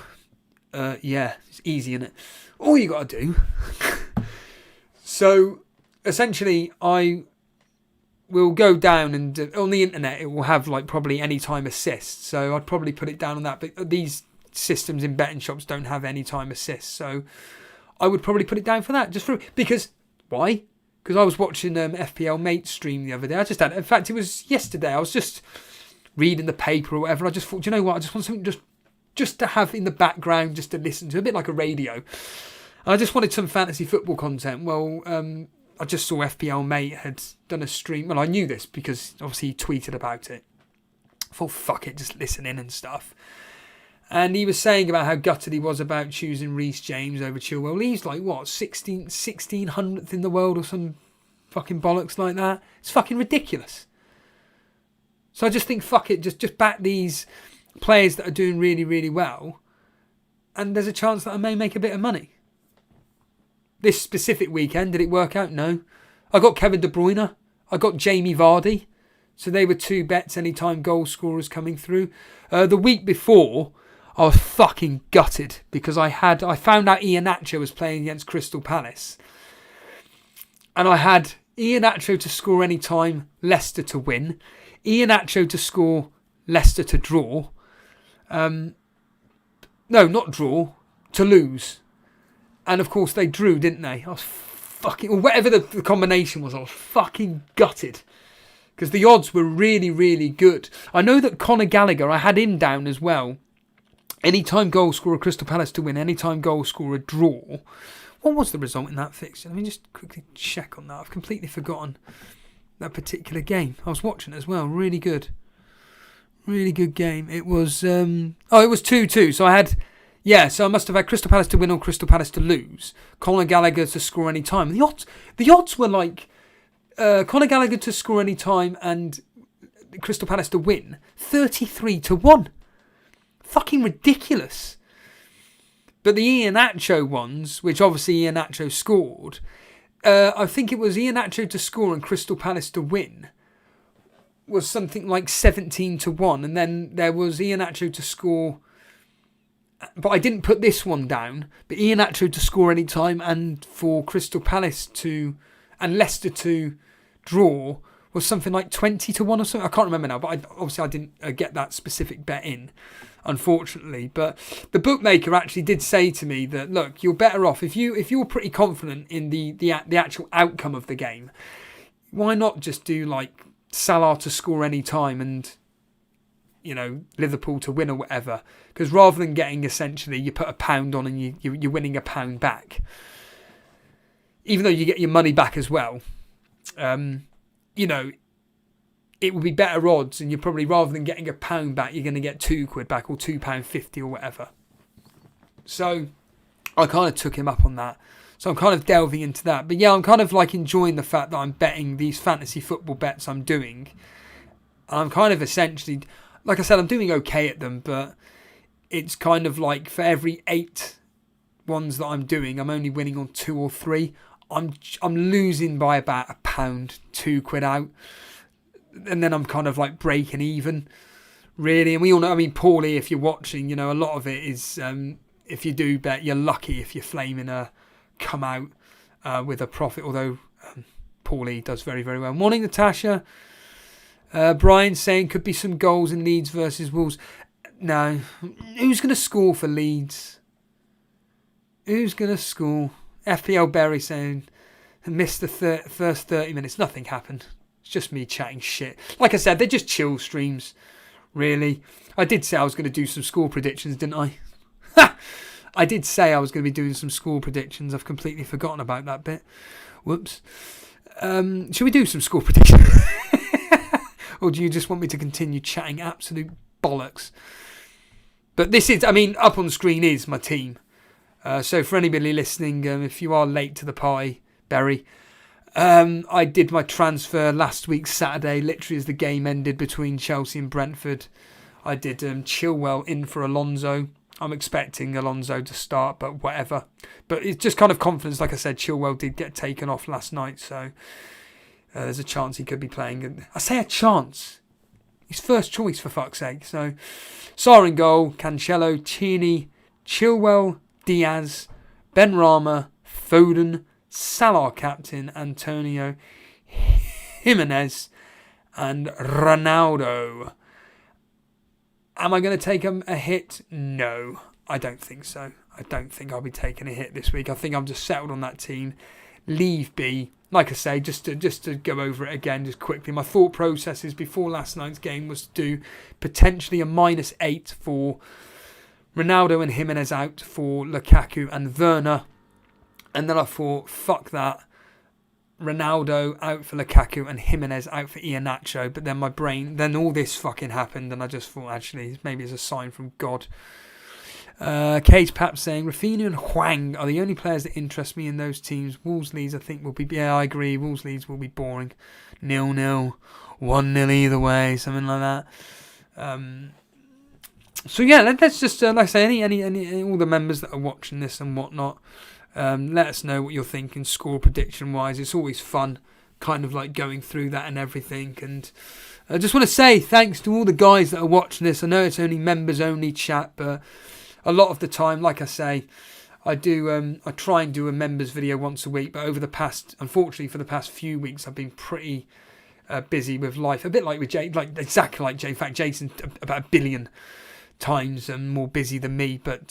Yeah, it's easy, isn't it? All you got to do. So, essentially, I will go down and on the internet it will have like probably anytime assists. So I'd probably put it down on that. But these systems in betting shops don't have anytime assists. So I would probably put it down for that. Because why? Because I was watching FPL Mate stream the other day. In fact, it was yesterday. I was just reading the paper or whatever. I just thought, do you know what? I just want something just to have in the background, just to listen to, a bit like a radio. I just wanted some fantasy football content. Well, I just saw FPL Mate had done a stream. Well, I knew this because obviously he tweeted about it. I thought, fuck it, just listen in and stuff. And he was saying about how gutted he was about choosing Reece James over Chilwell. He's like, what, 1600th in the world or some fucking bollocks like that? It's fucking ridiculous. So I just think, fuck it, just back these players that are doing really, really well. And there's a chance that I may make a bit of money. This specific weekend, did it work out? No. I got Kevin De Bruyne. I got Jamie Vardy. So they were 2 bets anytime goal scorers coming through. The week before, I was fucking gutted because I found out Iheanacho was playing against Crystal Palace. And I had Iheanacho to score anytime, Leicester to win. Iheanacho to score, Leicester to draw. No, not draw, to lose. And of course they drew, didn't they? I was fucking... Or whatever the combination was, I was fucking gutted. Because the odds were really, really good. I know that Conor Gallagher, I had him down as well. Anytime goal scorer, Crystal Palace to win. Anytime goal scorer, draw. What was the result in that fixture? Let me just quickly check on that. I've completely forgotten that particular game. I was watching it as well. Really good. Really good game. It was... it was 2-2. So I had... Yeah, so I must have had Crystal Palace to win or Crystal Palace to lose. Conor Gallagher to score any time. The odds were like Conor Gallagher to score any time and Crystal Palace to win 33-1. Fucking ridiculous. But the Iheanacho ones, which obviously Iheanacho scored, I think it was Iheanacho to score and Crystal Palace to win was something like 17-1, and then there was Iheanacho to score. But I didn't put this one down. But Iheanacho to score any time and for Crystal Palace to and Leicester to draw was something like 20-1 or something. I can't remember now. But obviously I didn't get that specific bet in, unfortunately. But the bookmaker actually did say to me that, look, you're better off if you're pretty confident in the actual outcome of the game. Why not just do like Salah to score any time and, you know, Liverpool to win or whatever? Because rather than getting essentially you put £1 on and you're winning £1 back, even though you get your money back as well, you know, it would be better odds, and you're probably, rather than getting £1 back, you're going to get £2 back or £2.50 or whatever. So I kind of took him up on that. So I'm kind of delving into that. But yeah, I'm kind of like enjoying the fact that I'm betting these fantasy football bets I'm doing. And I'm kind of essentially, like I said, I'm doing okay at them, but it's kind of like for every 8 ones that I'm doing, I'm only winning on 2 or 3. I'm losing by about £1, £2 out. And then I'm kind of like breaking even, really. And we all know, I mean, Paulie, if you're watching, you know, a lot of it is, if you do bet, you're lucky if you're flaming come out with a profit, although Paulie does very, very well. Morning, Natasha. Brian saying could be some goals in Leeds versus Wolves. No. Who's going to score for Leeds? Who's going to score? FPL Berry saying missed the first 30 minutes. Nothing happened. It's just me chatting shit. Like I said, they're just chill streams. Really? I did say I was going to do some score predictions, didn't I? I did say I was going to be doing some score predictions. I've completely forgotten about that bit. Whoops. Should we do some score predictions? Or do you just want me to continue chatting absolute bollocks? But this is, I mean, up on the screen is my team. So for anybody listening, if you are late to the party, Berry, I did my transfer last week Saturday, literally as the game ended between Chelsea and Brentford. I did Chilwell in for Alonso. I'm expecting Alonso to start, but whatever. But it's just kind of confidence. Like I said, Chilwell did get taken off last night, so there's a chance he could be playing. I say a chance. He's first choice, for fuck's sake. So, Sarr in goal, Cancelo, Tierney, Chilwell, Diaz, Benrahma, Foden, Salah captain, Antonio, Jimenez, and Ronaldo. Am I going to take a hit? No, I don't think so. I don't think I'll be taking a hit this week. I think I'm just settled on that team. Leave be. Like I say, just to go over it again, just quickly. My thought processes before last night's game was to do potentially a -8 for Ronaldo and Jimenez out for Lukaku and Werner. And then I thought, fuck that. Ronaldo out for Lukaku and Jimenez out for Iheanacho. But then all this fucking happened, and I just thought, actually, maybe it's a sign from God. Cage Pap saying, Rafinha and Hwang are the only players that interest me in those teams. Wolves Leeds, I think, will be... Yeah, I agree. Wolves Leeds will be boring. 0-0, 1-0 either way, something like that. So yeah, let's just, like I say, any all the members that are watching this and whatnot, let us know what you're thinking score prediction wise. It's always fun kind of like going through that and everything. And I just want to say thanks to all the guys that are watching this. I know it's only members only chat, but a lot of the time, like I say, I try and do a members video once a week, but unfortunately for the past few weeks, I've been pretty busy with life, a bit like with Jay, like exactly like Jay. In fact, Jason's about 1 billion times more busy than me, but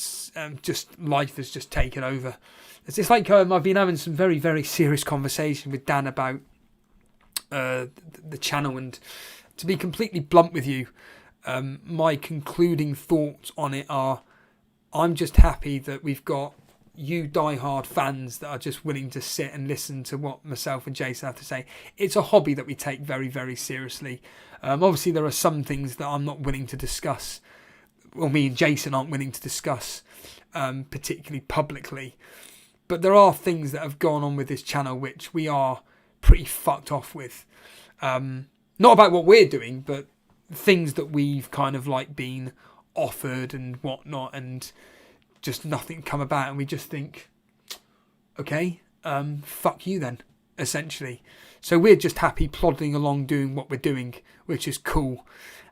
just life has just taken over. It's like I've been having some very, very serious conversation with Dan about the channel, and to be completely blunt with you, my concluding thoughts on it are, I'm just happy that we've got you diehard fans that are just willing to sit and listen to what myself and Jason have to say. It's a hobby that we take very, very seriously. Obviously, there are some things that I'm not willing to discuss, or me and Jason aren't willing to discuss, particularly publicly. But there are things that have gone on with this channel which we are pretty fucked off with. Not about what we're doing, but things that we've kind of like been offered and whatnot, and just nothing come about, and we just think, okay, fuck you then, essentially. So we're just happy plodding along doing what we're doing, which is cool.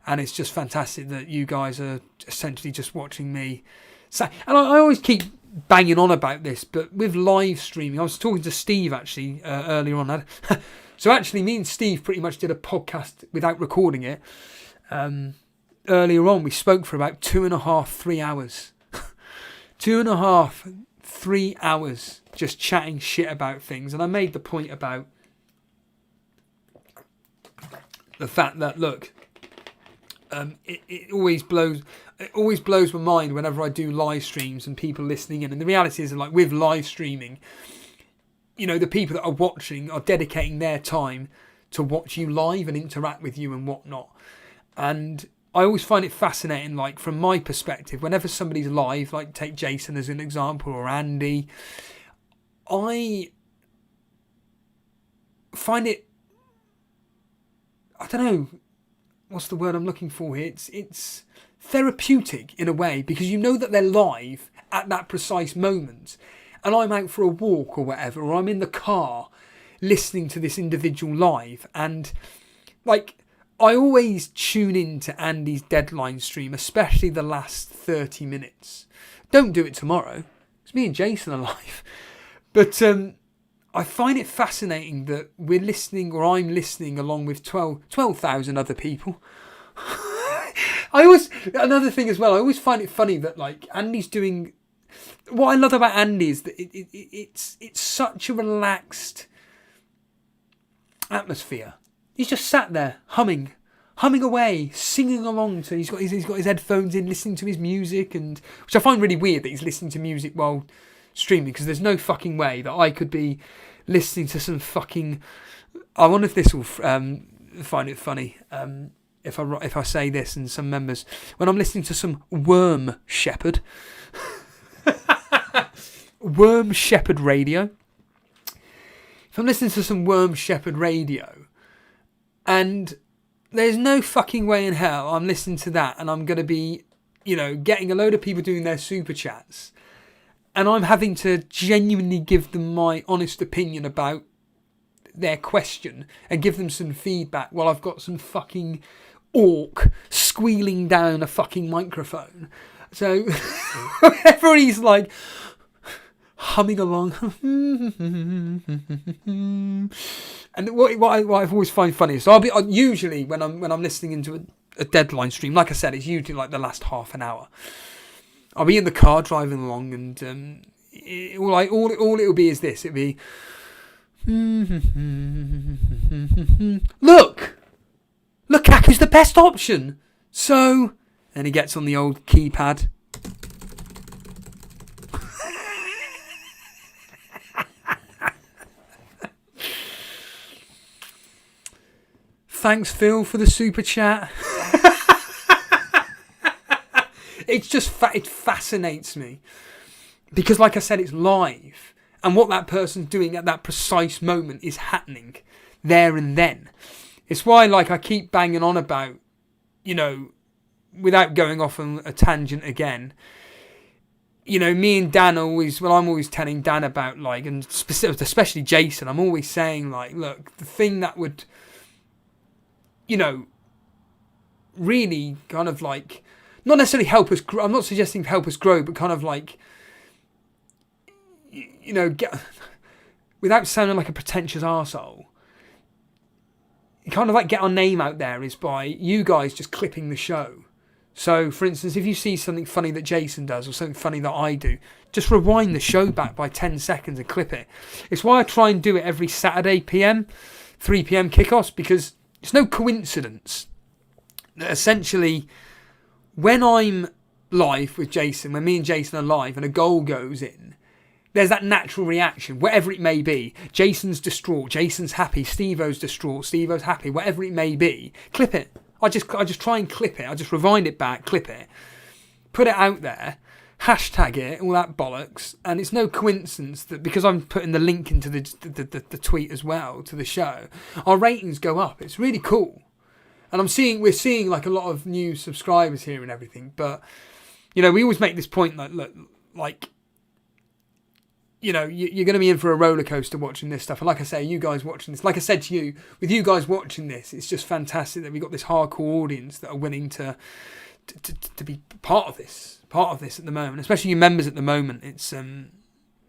And it's just fantastic that you guys are essentially just watching me. And I always keep banging on about this, but with live streaming, I was talking to Steve actually earlier on. So actually, me and Steve pretty much did a podcast without recording it. Earlier on, we spoke for about 2.5, 3 hours. 2.5, 3 hours just chatting shit about things. And I made the point about the fact that, look, it always blows my mind whenever I do live streams and people listening in. And the reality is, like, with live streaming, you know, the people that are watching are dedicating their time to watch you live and interact with you and whatnot. And I always find it fascinating, like, from my perspective, whenever somebody's live, like take Jason as an example, or Andy, I find it, I don't know, what's the word I'm looking for here? It's therapeutic in a way, because you know that they're live at that precise moment, and I'm out for a walk or whatever, or I'm in the car listening to this individual live, and like, I always tune in to Andy's deadline stream, especially the last 30 minutes. Don't do it tomorrow. It's me and Jason are live. But I find it fascinating that we're listening, or I'm listening along with 12,000 other people. Another thing as well, I always find it funny that, like, Andy's doing... What I love about Andy is that it's such a relaxed atmosphere. He's just sat there humming humming away, singing along to. He's got his headphones in, listening to his music, and which I find really weird that he's listening to music while streaming, because there's no fucking way that I could be listening to some fucking. I wonder if this will find it funny if I say this, and some members, when I'm listening to some Worm Shepherd, Worm Shepherd radio. If I'm listening to some Worm Shepherd radio, and there's no fucking way in hell I'm listening to that, and I'm going to be, getting a load of people doing their super chats, and I'm having to genuinely give them my honest opinion about their question and give them some feedback while I've got some fucking orc squealing down a fucking microphone. So whenever he's like humming along, and what I've always find funny, so I'll usually when I'm listening into a deadline stream, like I said, it's usually like the last half an hour. I'll be in the car driving along, and all it'll be is this. It'll be look, Lukaku's the best option. So, and he gets on the old keypad. Thanks, Phil, for the super chat. It's just it fascinates me, because, like I said, it's live, and what that person's doing at that precise moment is happening there and then. It's why, like, I keep banging on about, without going off on a tangent again. Me and Dan I'm always telling Dan about, like, and especially Jason, I'm always saying, like, look, the thing that would, really kind of like, not necessarily help us grow, I'm not suggesting help us grow, but kind of like, get, without sounding like a pretentious arsehole, kind of like get our name out there is by you guys just clipping the show. So, for instance, if you see something funny that Jason does or something funny that I do, just rewind the show back by 10 seconds and clip it. It's why I try and do it every Saturday PM, 3 PM kickoffs, because it's no coincidence that essentially when I'm live with Jason, when me and Jason are live and a goal goes in, there's that natural reaction, whatever it may be. Jason's distraught, Jason's happy, Steve-O's distraught, Steve-O's happy, whatever it may be. Clip it. I just try and clip it. I just rewind it back, clip it, put it out there, hashtag it, all that bollocks. And it's no coincidence that because I'm putting the link into the tweet as well to the show, our ratings go up. It's really cool. And we're seeing like a lot of new subscribers here and everything. But, we always make this point that, look, like, you're going to be in for a roller coaster watching this stuff. And like I say, you guys watching this, like I said to you, with you guys watching this, it's just fantastic that we've got this hardcore audience that are willing to be part of this at the moment, especially you members at the moment.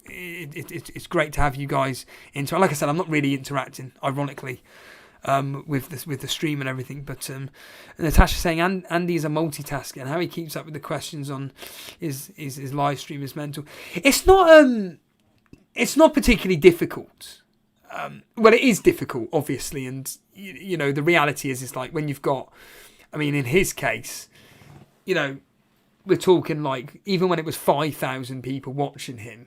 It's great to have you guys into. Like I said, I'm not really interacting, ironically, with the stream and everything. But Natasha's saying Andy's a multitasker, and how he keeps up with the questions on his live stream is mental. It's not particularly difficult. Well, it is difficult, obviously, and the reality is like when you've got, in his case, we're talking like even when it was 5,000 people watching him,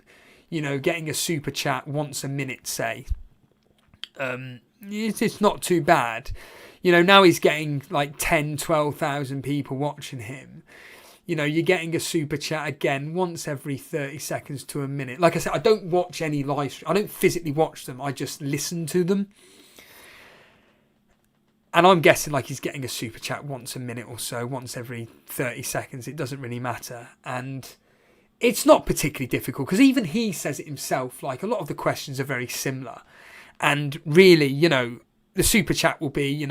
getting a super chat once a minute, say, it's not too bad. Now he's getting like 10, 12,000 people watching him. You're getting a super chat again once every 30 seconds to a minute. Like I said, I don't watch any live stream. I don't physically watch them. I just listen to them. And I'm guessing like he's getting a super chat once a minute or so, once every 30 seconds. It doesn't really matter. And it's not particularly difficult because even he says it himself. Like a lot of the questions are very similar. And really, the super chat will be,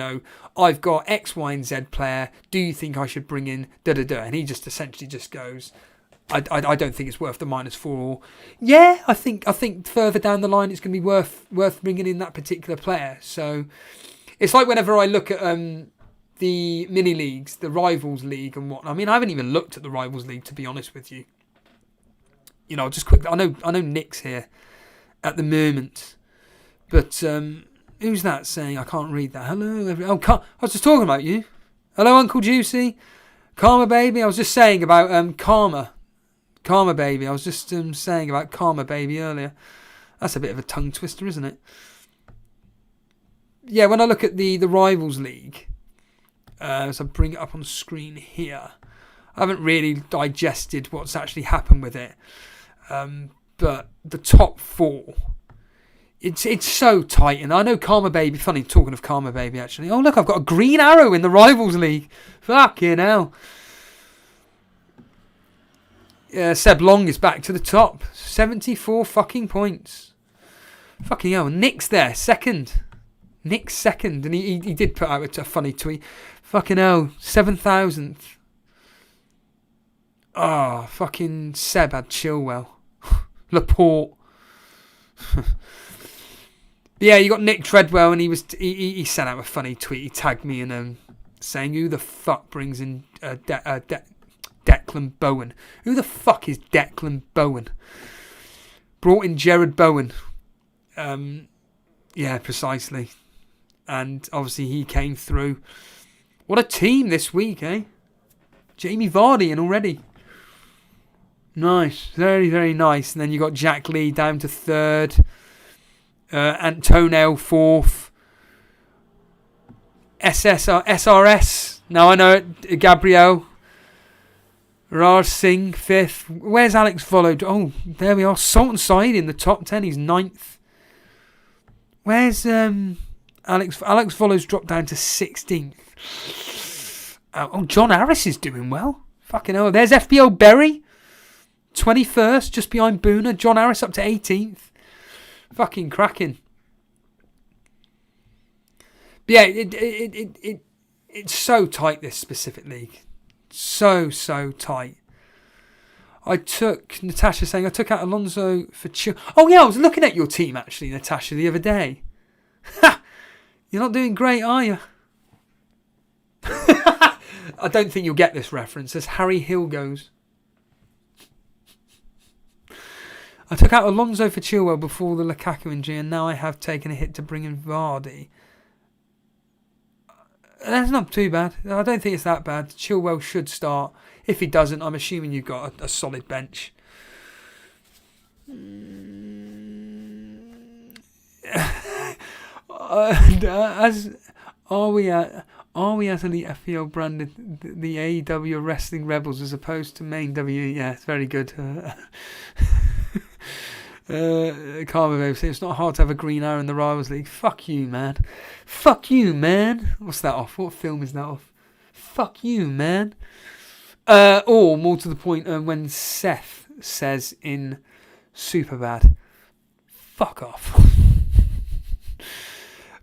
I've got X, Y, and Z player. Do you think I should bring in da-da-da? And he just essentially just goes, I don't think it's worth the -4. Or, yeah, I think further down the line it's going to be worth bringing in that particular player. So it's like whenever I look at the mini leagues, the Rivals League and whatnot. I haven't even looked at the Rivals League, to be honest with you. Just quickly, I know Nick's here at the moment, but who's that saying? I can't read that. Hello, everyone. I was just talking about you. Hello, Uncle Juicy. Karma Baby. I was just saying about Karma. Karma Baby. I was just saying about Karma Baby earlier. That's a bit of a tongue twister, isn't it? Yeah, when I look at the Rivals League, so I bring it up on screen here, I haven't really digested what's actually happened with it. But the top 4, it's so tight. And I know Karma Baby, funny, talking of Karma Baby actually. Oh, look, I've got a green arrow in the Rivals League. Fucking hell. Seb Long is back to the top. 74 fucking points. Fucking hell. Nick's there, second. Nick's second. And he did put out a funny tweet. Fucking hell, 7,000th. Oh, fucking Seb had Chilwell. Laporte. Yeah, you got Nick Treadwell, and he sent out a funny tweet. He tagged me in saying, "Who the fuck brings in Declan Bowen? Who the fuck is Declan Bowen? Brought in Jared Bowen." Yeah, precisely. And obviously he came through. What a team this week, eh? Jamie Vardy in already. Nice. Very, very nice. And then you got Jack Lee down to 3rd. Antonio 4th. SRS. Now I know it. Gabriel. Raj Singh 5th. Where's Alex Vollo? Oh, there we are. Sultan Side in the top 10. He's 9th. Where's Alex Vollo's dropped down to 16th. Oh, John Harris is doing well. Fucking hell. There's FPL Berry. 21st, just behind Boona. John Harris up to 18th. Fucking cracking. But yeah, it's so tight, this specific league. So tight. Natasha saying, I took out Alonso for Oh yeah, I was looking at your team actually, Natasha, the other day. Ha! You're not doing great, are you? I don't think you'll get this reference, as Harry Hill goes. I took out Alonso for Chilwell before the Lukaku injury, and now I have taken a hit to bring in Vardy. That's not too bad. I don't think it's that bad. Chilwell should start. If he doesn't, I'm assuming you've got a solid bench. Are we as Elite FPL branded the AEW Wrestling Rebels as opposed to main WWE? Yeah, it's very good. Karma Babe saying it's not hard to have a green arrow in the Rivals League. Fuck you, man. Fuck you, man. What's that off? What film is that off? Fuck you, man. Or more to the point, when Seth says in Superbad, fuck off.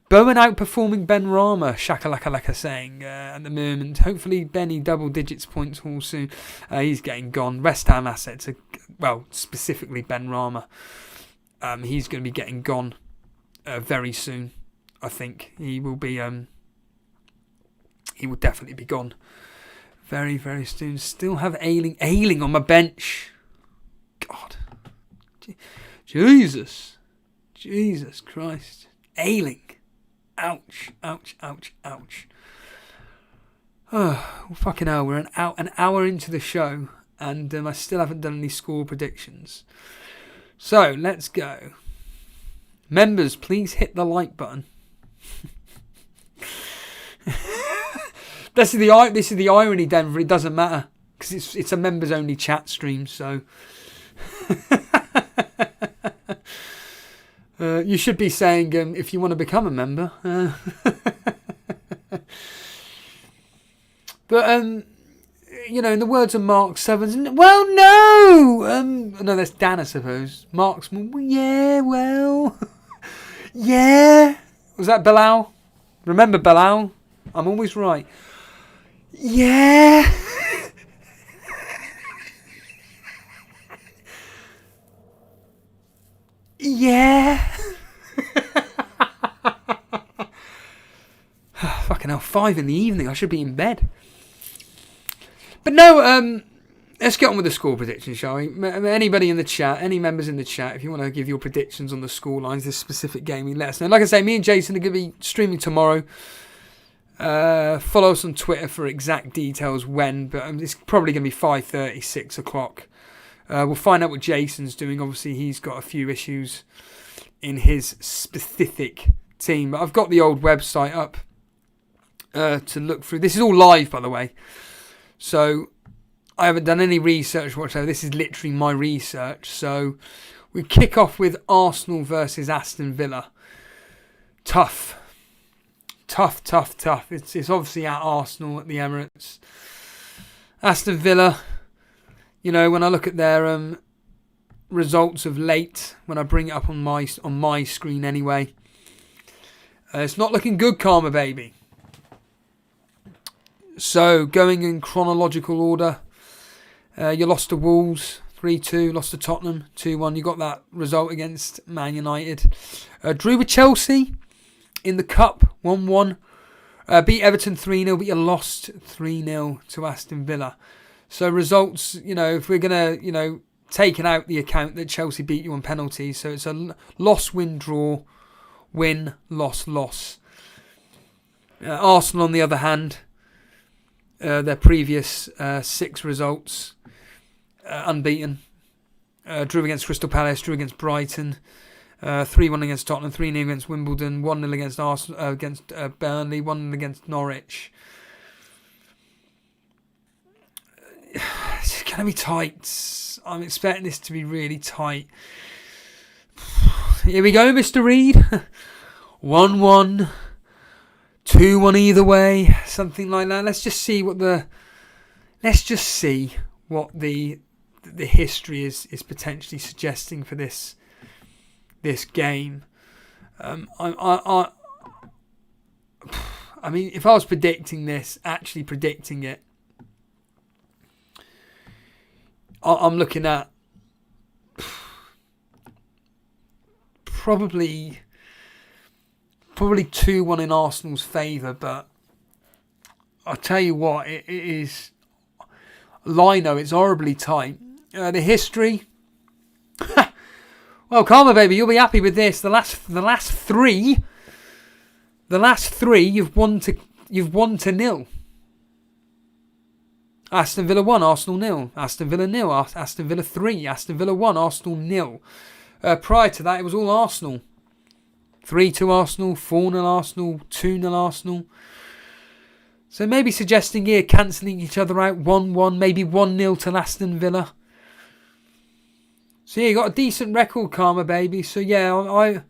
Bowen outperforming Ben Rama, Shakalaka saying at the moment. Hopefully Benny double digits points all soon. He's getting gone. West Ham assets, specifically Ben Rama. He's going to be getting gone very soon. I think he will be. He will definitely be gone very, very soon. Still have Ailing on my bench. God, Jesus Christ, Ailing. Ouch. Oh, fucking hell, we're an hour into the show, and I still haven't done any score predictions. So, let's go. Members, please hit the like button. This is the irony, Denver. It doesn't matter, because it's a members-only chat stream, so... you should be saying if you want to become a member. But, in the words of Mark Sevens, well, no! No, that's Dan, I suppose. Mark's, yeah, well, yeah. Was that Bilal? Remember Bilal? I'm always right. Yeah. Yeah. Fucking hell, 5 in the evening. I should be in bed. But no, let's get on with the score predictions, shall we? Anybody in the chat, any members in the chat, if you want to give your predictions on the score lines, this specific game, let us know. Like I say, me and Jason are going to be streaming tomorrow. Follow us on Twitter for exact details when, but it's probably going to be 5:30, 6 o'clock. We'll find out what Jason's doing. Obviously, he's got a few issues in his specific team. But I've got the old website up to look through. This is all live, by the way. So I haven't done any research whatsoever. This is literally my research. So we kick off with Arsenal versus Aston Villa. Tough. It's obviously at Arsenal at the Emirates. Aston Villa, you know, when I look at their results of late, when I bring it up on my screen anyway, it's not looking good, Karma Baby. So, going in chronological order, you lost to Wolves 3-2, lost to Tottenham 2-1. You got that result against Man United. Drew with Chelsea in the Cup 1-1. Beat Everton 3-0, but you lost 3-0 to Aston Villa. So results, you know, if we're going to, you know, taking out the account that Chelsea beat you on penalties. So it's a loss, win, draw, win, loss. Arsenal, on the other hand, their previous 6 results, unbeaten. Drew against Crystal Palace, drew against Brighton, 3-1 against Tottenham, 3-0 against Wimbledon, 1-0 against Arsenal, against Burnley, 1-0 against Norwich. It's going to be tight. I'm expecting this to be really tight. Here we go, Mr. Reed. 1-1, 2-1 either way, something like that. Let's just see what the history is potentially suggesting for this game. I mean, if I was predicting this, actually predicting it, I'm looking at probably 2-1 in Arsenal's favour, but I'll tell you what, it is Lino, it's horribly tight. The history, well, Karma Baby, you'll be happy with this. The last three you've won to nil. Aston Villa 1, Arsenal 0. Aston Villa 0, Aston Villa 3. Aston Villa 1, Arsenal 0. Prior to that, it was all Arsenal. 3-2 Arsenal, 4-0 Arsenal, 2-0 Arsenal. So maybe suggesting here cancelling each other out, 1-1, maybe 1-0 to Aston Villa. So yeah, you got a decent record, Karma Baby. So yeah,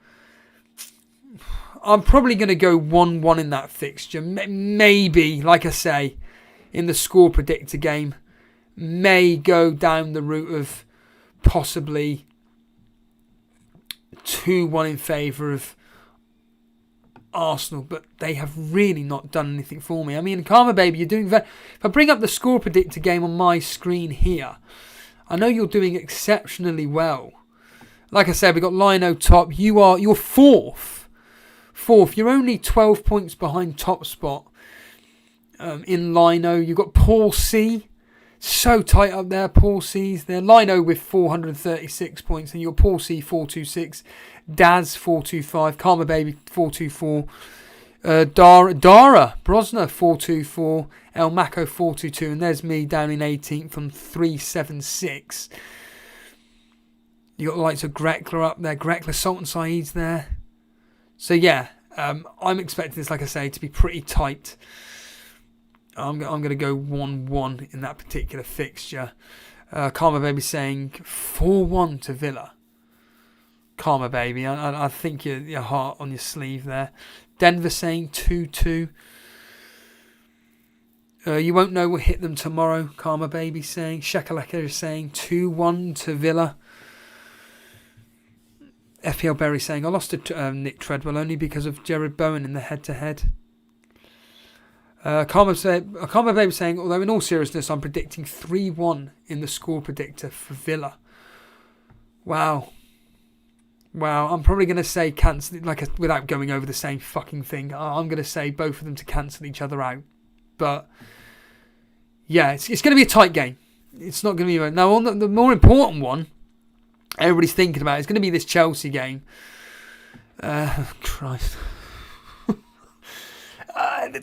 I'm probably going to go 1-1 in that fixture. Maybe, like I say, in the score predictor game, may go down the route of possibly 2-1 in favour of Arsenal, but they have really not done anything for me. I mean, Karma Baby, you're doing very... If I bring up the score predictor game on my screen here, I know you're doing exceptionally well. Like I said, we've got Lino top. You're fourth. You're only 12 points behind top spot. In Lino, you've got Paul C. So tight up there, Paul C's there. Lino with 436 points, and you've got Paul C 426, Daz 425, Karma Baby 424, Dara Brosner 424, El Mako 422, and there's me down in 18th on 376. You got the likes of Grekla up there, Grekla, Sultan Saeed's there. So yeah, I'm expecting this, like I say, to be pretty tight. I'm going to go 1-1 in that particular fixture. Karma Baby saying 4-1 to Villa. Karma Baby, I think your heart on your sleeve there. Denver saying 2-2. You won't know what hit them tomorrow, Karma Baby saying. Shakalaka is saying 2-1 to Villa. FPL Berry saying, I lost to Nick Treadwell only because of Jared Bowen in the head-to-head. Karma Baby saying, although in all seriousness, I'm predicting 3-1 in the score predictor for Villa. Wow. I'm probably going to say cancel, without going over the same fucking thing. I'm going to say both of them to cancel each other out. But yeah, it's going to be a tight game. It's not going to be... Now, on the more important one, everybody's thinking about, is going to be this Chelsea game. Christ.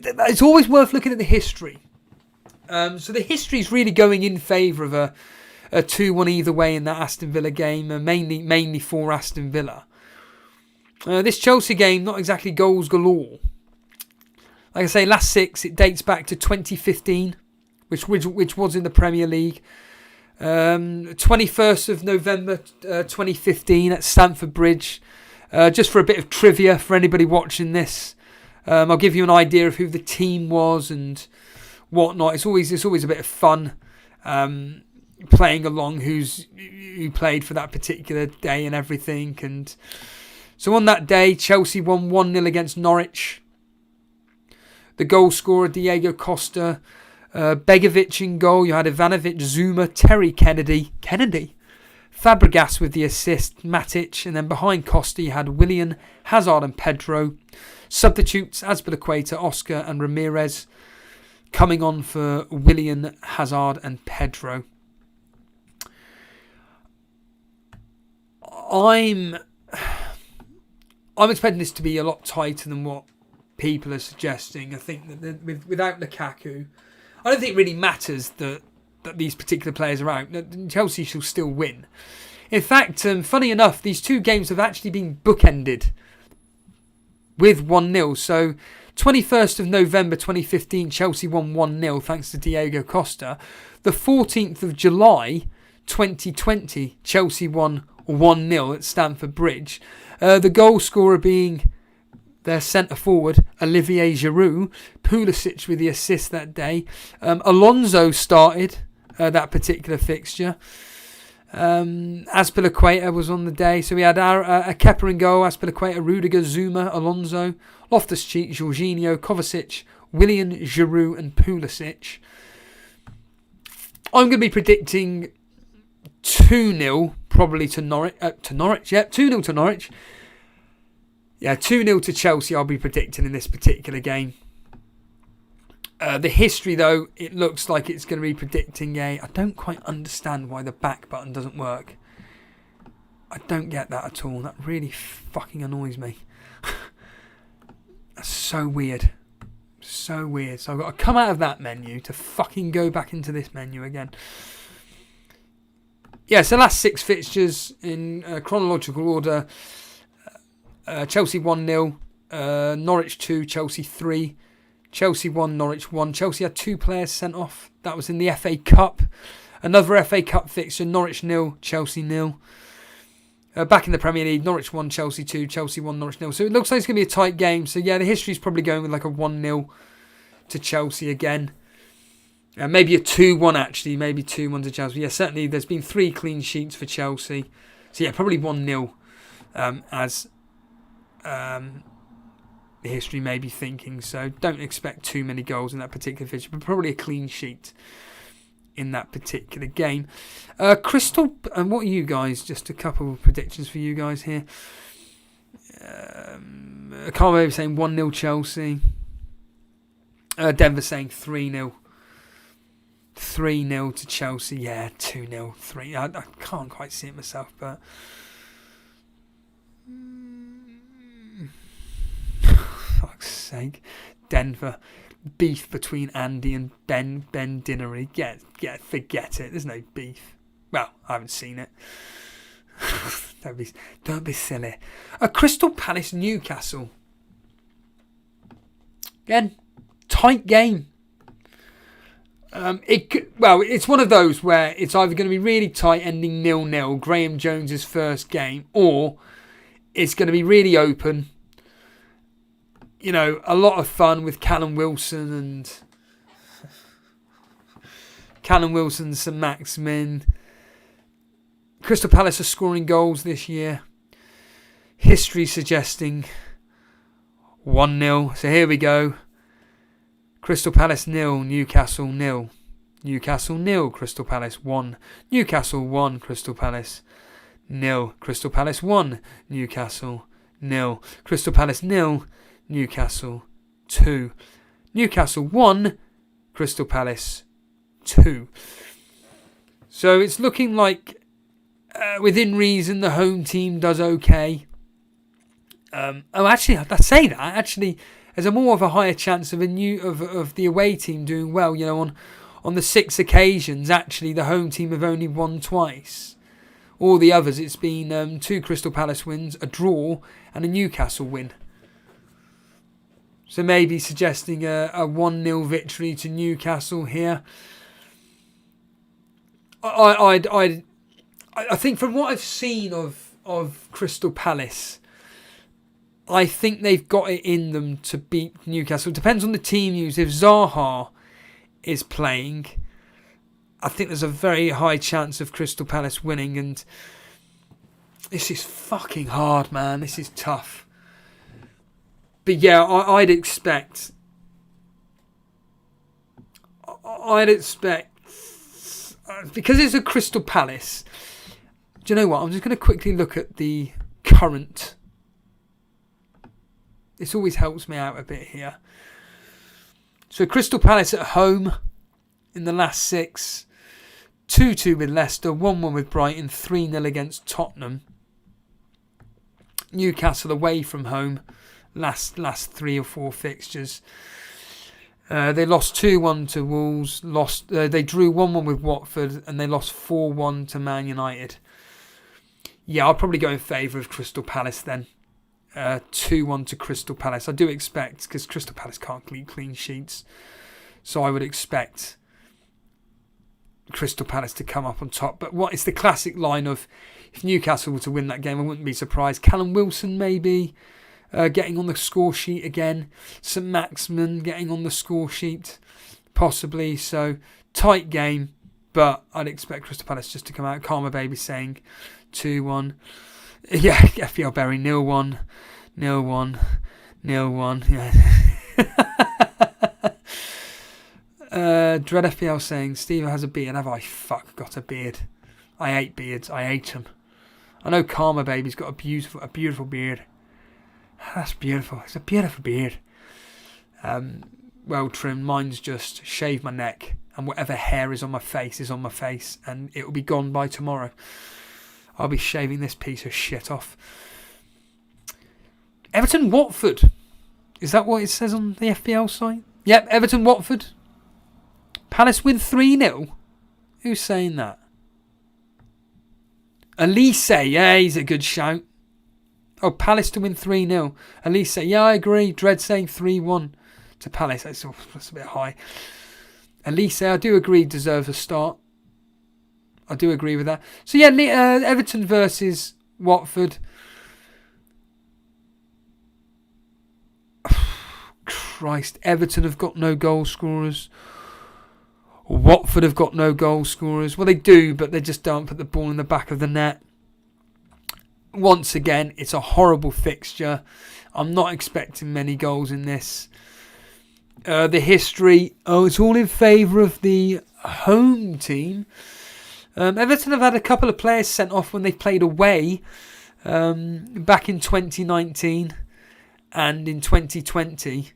it's always worth looking at the history. So the history is really going in favour of a 2-1 either way in that Aston Villa game, mainly for Aston Villa. This Chelsea game, not exactly goals galore. Like I say, last 6, it dates back to 2015, which was in the Premier League. 21st of November 2015 at Stamford Bridge. Just for a bit of trivia for anybody watching this, I'll give you an idea of who the team was and whatnot. It's always a bit of fun playing along who played for that particular day and everything. And so on that day, Chelsea won 1-0 against Norwich. The goal scorer, Diego Costa. Begovic in goal. You had Ivanovic, Zuma, Terry Kennedy. Fabregas with the assist, Matic. And then behind Costa, you had Willian, Hazard and Pedro. Substitutes, Azpilicueta, Oscar and Ramirez. Coming on for Willian, Hazard and Pedro. I'm expecting this to be a lot tighter than what people are suggesting. I think that without Lukaku, I don't think it really matters that these particular players are out. Chelsea shall still win. In fact, funny enough, these two games have actually been bookended with 1-0. So 21st of November 2015, Chelsea won 1-0 thanks to Diego Costa. The 14th of July 2020, Chelsea won 1-0 at Stamford Bridge. The goal scorer being their centre forward, Olivier Giroud. Pulisic with the assist that day. Alonso started that particular fixture. Azpilicueta was on the day. So we had a Kepa in goal, Azpilicueta, Rudiger, Zuma, Alonso, Loftus-Cheek, Jorginho, Kovacic, Willian, Giroud and Pulisic. I'm going to be predicting 2-0 probably to Norwich. 2-0 to Norwich. Yeah, 2-0 to Chelsea I'll be predicting in this particular game. The history, though, it looks like it's going to be predicting I don't quite understand why the back button doesn't work. I don't get that at all. That really fucking annoys me. That's so weird. So weird. So I've got to come out of that menu to fucking go back into this menu again. Yeah, so last 6 fixtures in chronological order. Chelsea 1-0, Norwich 2, Chelsea 3, Chelsea 1, Norwich 1. Chelsea had 2 players sent off. That was in the FA Cup. Another FA Cup fixture, Norwich 0, Chelsea 0. Back in the Premier League, Norwich 1, Chelsea 2, Chelsea 1, Norwich 0. So it looks like it's going to be a tight game. So yeah, the history's probably going with like a 1-0 to Chelsea again. Maybe a 2-1 actually, maybe 2-1 to Chelsea. Yeah, certainly there's been 3 clean sheets for Chelsea. So yeah, probably 1-0 as the history may be thinking. So don't expect too many goals in that particular fixture, but probably a clean sheet in that particular game. Crystal, and what are you guys? Just a couple of predictions for you guys here. Carlo saying 1-0 Chelsea. Denver saying 3-0. 3-0 to Chelsea. Yeah, 2-0, 3. I can't quite see it myself, but fuck's sake. Denver. Beef between Andy and Ben Dinnery. Forget it. There's no beef. Well, I haven't seen it. Don't be silly. Crystal Palace Newcastle. Again, tight game. It's one of those where it's either going to be really tight, ending 0-0, Graham Jones's first game, or it's going to be really open. You know, a lot of fun with Callum Wilson, St Maximin. Crystal Palace are scoring goals this year. History suggesting 1-0. So here we go. Crystal Palace 0, Newcastle 0. Newcastle 0, Crystal Palace 1. Newcastle 1, Crystal Palace 0. Crystal Palace 1, Newcastle 0. Crystal Palace 0, Newcastle 2. Newcastle 1, Crystal Palace 2. So it's looking like, within reason, the home team does okay. Actually, I say that. Actually, there's a more of a higher chance of the away team doing well. You know, on the 6 occasions, actually, the home team have only won twice. All the others, it's been 2 Crystal Palace wins, a draw, and a Newcastle win. So maybe suggesting a 1-0 victory to Newcastle here. I think from what I've seen of Crystal Palace, I think they've got it in them to beat Newcastle. It depends on the team use. If Zaha is playing, I think there's a very high chance of Crystal Palace winning. And this is fucking hard, man. This is tough. But yeah, I'd expect, because it's a Crystal Palace, do you know what? I'm just going to quickly look at the current. This always helps me out a bit here. So Crystal Palace at home in the last 6. 2-2 with Leicester, 1-1 with Brighton, 3-0 against Tottenham. Newcastle away from home, last 3 or 4 fixtures. They lost 2-1 to Wolves. They drew 1-1 with Watford, and they lost 4-1 to Man United. Yeah, I'll probably go in favour of Crystal Palace then. 2-1 to Crystal Palace. I do expect, because Crystal Palace can't keep clean sheets, so I would expect Crystal Palace to come up on top. But it's the classic line of, if Newcastle were to win that game, I wouldn't be surprised. Callum Wilson maybe getting on the score sheet again. St Maximin getting on the score sheet, possibly. So, tight game, but I'd expect Crystal Palace just to come out. Karma Baby saying 2-1. Yeah, FPL Berry 0-1. 0-1. 0-1. Yeah. Dread FPL saying, Steve has a beard. Have I got a beard? I hate beards. I hate them. I know Karma Baby's got a beautiful beard. That's beautiful. It's a beautiful beard. Well trimmed. Mine's just shave my neck, and whatever hair is on my face is on my face, and it will be gone by tomorrow. I'll be shaving this piece of shit off. Everton Watford. Is that what it says on the FPL site? Yep, Everton Watford. Palace win 3-0. Who's saying that? Elise, yeah, he's a good shout. Oh, Palace to win 3-0. Elise, yeah, I agree. Dread saying 3-1 to Palace. That's a bit high. Elise, I do agree, deserves a start. I do agree with that. So yeah, Everton versus Watford. Christ, Everton have got no goal scorers. Watford have got no goal scorers. Well, they do, but they just don't put the ball in the back of the net. Once again, it's a horrible fixture. I'm not expecting many goals in this. The history, it's all in favour of the home team. Everton have had a couple of players sent off when they played away back in 2019 and in 2020.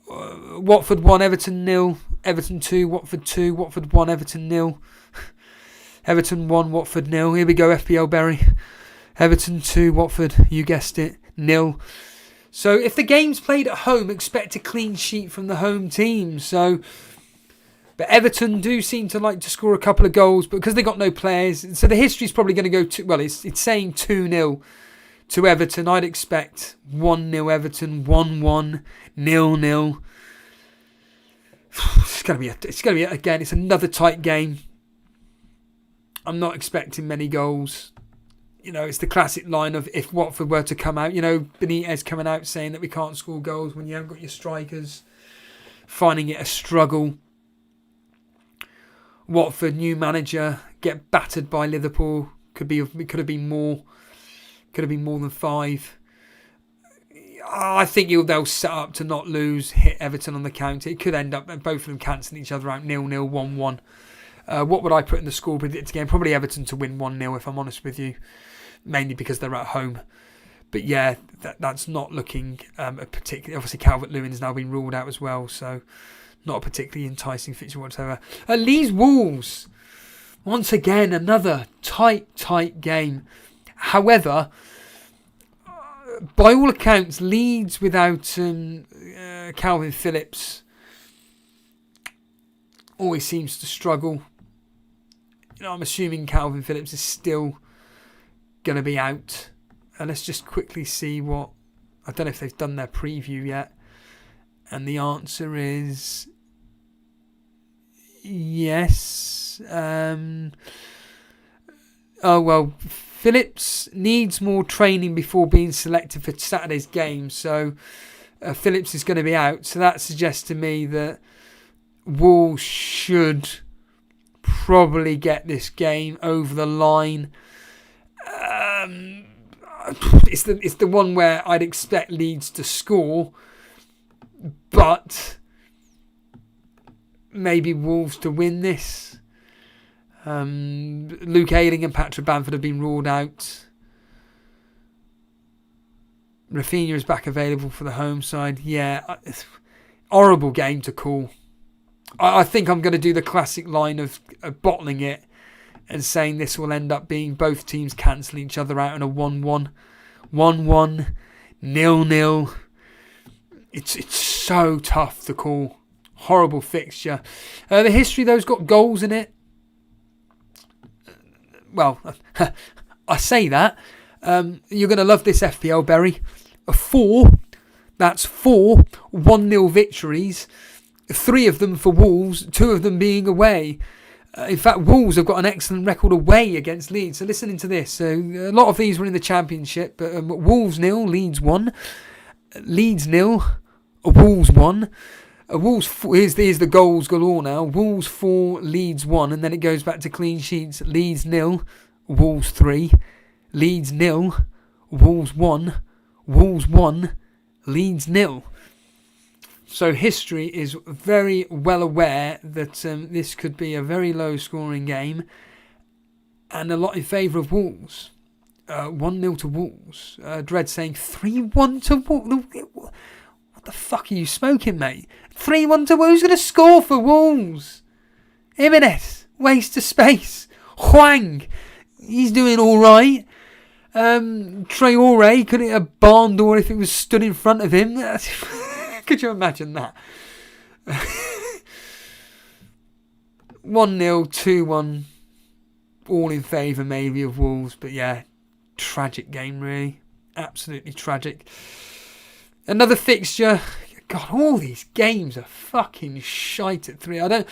Watford 1, Everton 0, Everton 2, Watford 2, Watford 1, Everton 0, Everton 1, Watford 0. Here we go, FPL Berry. Everton 2, Watford, you guessed it, 0. So if the game's played at home, expect a clean sheet from the home team. But Everton do seem to like to score a couple of goals, but because they got no players, so the history's probably going to go to, well, it's saying 2-0 to Everton. I'd expect 1-0 Everton, 1-1, 0-0. It's going to be again, it's another tight game. I'm not expecting many goals. You know, it's the classic line of, if Watford were to come out, you know, Benitez coming out saying that we can't score goals when you haven't got your strikers, finding it a struggle. Watford, new manager, get battered by Liverpool. Could have been more than 5. I think they'll set up to not lose, hit Everton on the counter. It could end up both of them cancelling each other out, 0-0, 1-1. What would I put in the score predicted game? Probably Everton to win 1-0, if I'm honest with you. Mainly because they're at home. But yeah, that's not looking particularly... Obviously, Calvert-Lewin's now been ruled out as well, so not a particularly enticing fixture whatsoever. Leeds Wolves. Once again, another tight game. However, by all accounts, Leeds without Calvin Phillips always seems to struggle. I'm assuming Calvin Phillips is still going to be out. And let's just quickly see what... I don't know if they've done their preview yet. And the answer is... yes. Phillips needs more training before being selected for Saturday's game. So Phillips is going to be out. So that suggests to me that Wolves should probably get this game over the line. It's the one where I'd expect Leeds to score, but maybe Wolves to win this. Luke Ayling and Patrick Bamford have been ruled out. Rafinha is back available for the home side. Yeah, horrible game to call. I think I'm going to do the classic line of bottling it and saying this will end up being both teams cancelling each other out in a 1-1. 1-1, 0-0. It's so tough to call. Horrible fixture. The history, though, has got goals in it. Well, I say that. You're going to love this FPL, Berry. That's 4 1-0 victories. 3 of them for Wolves, 2 of them being away. In fact, Wolves have got an excellent record away against Leeds. So listening to this, so a lot of these were in the Championship. But Wolves 0, Leeds 1. Leeds 0, Wolves 1. Here's the goals galore now. Wolves 4, Leeds 1. And then it goes back to clean sheets. Leeds 0, Wolves 3. Leeds 0, Wolves 1. Wolves 1, Leeds 0. So history is very well aware that this could be a very low scoring game and a lot in favour of Wolves. 1-0 to Wolves. Dread saying 3-1 to Wolves. What the fuck are you smoking, mate? 3-1 to Wolves. Who's going to score for Wolves? Jimenez. Waste of space. Hwang. He's doing all right. Traore could hit a barn door if it was stood in front of him. Could you imagine that? 1-0, 2-1, all in favour maybe of Wolves. But yeah, tragic game really. Absolutely tragic. Another fixture. God, all these games are fucking shite at 3. I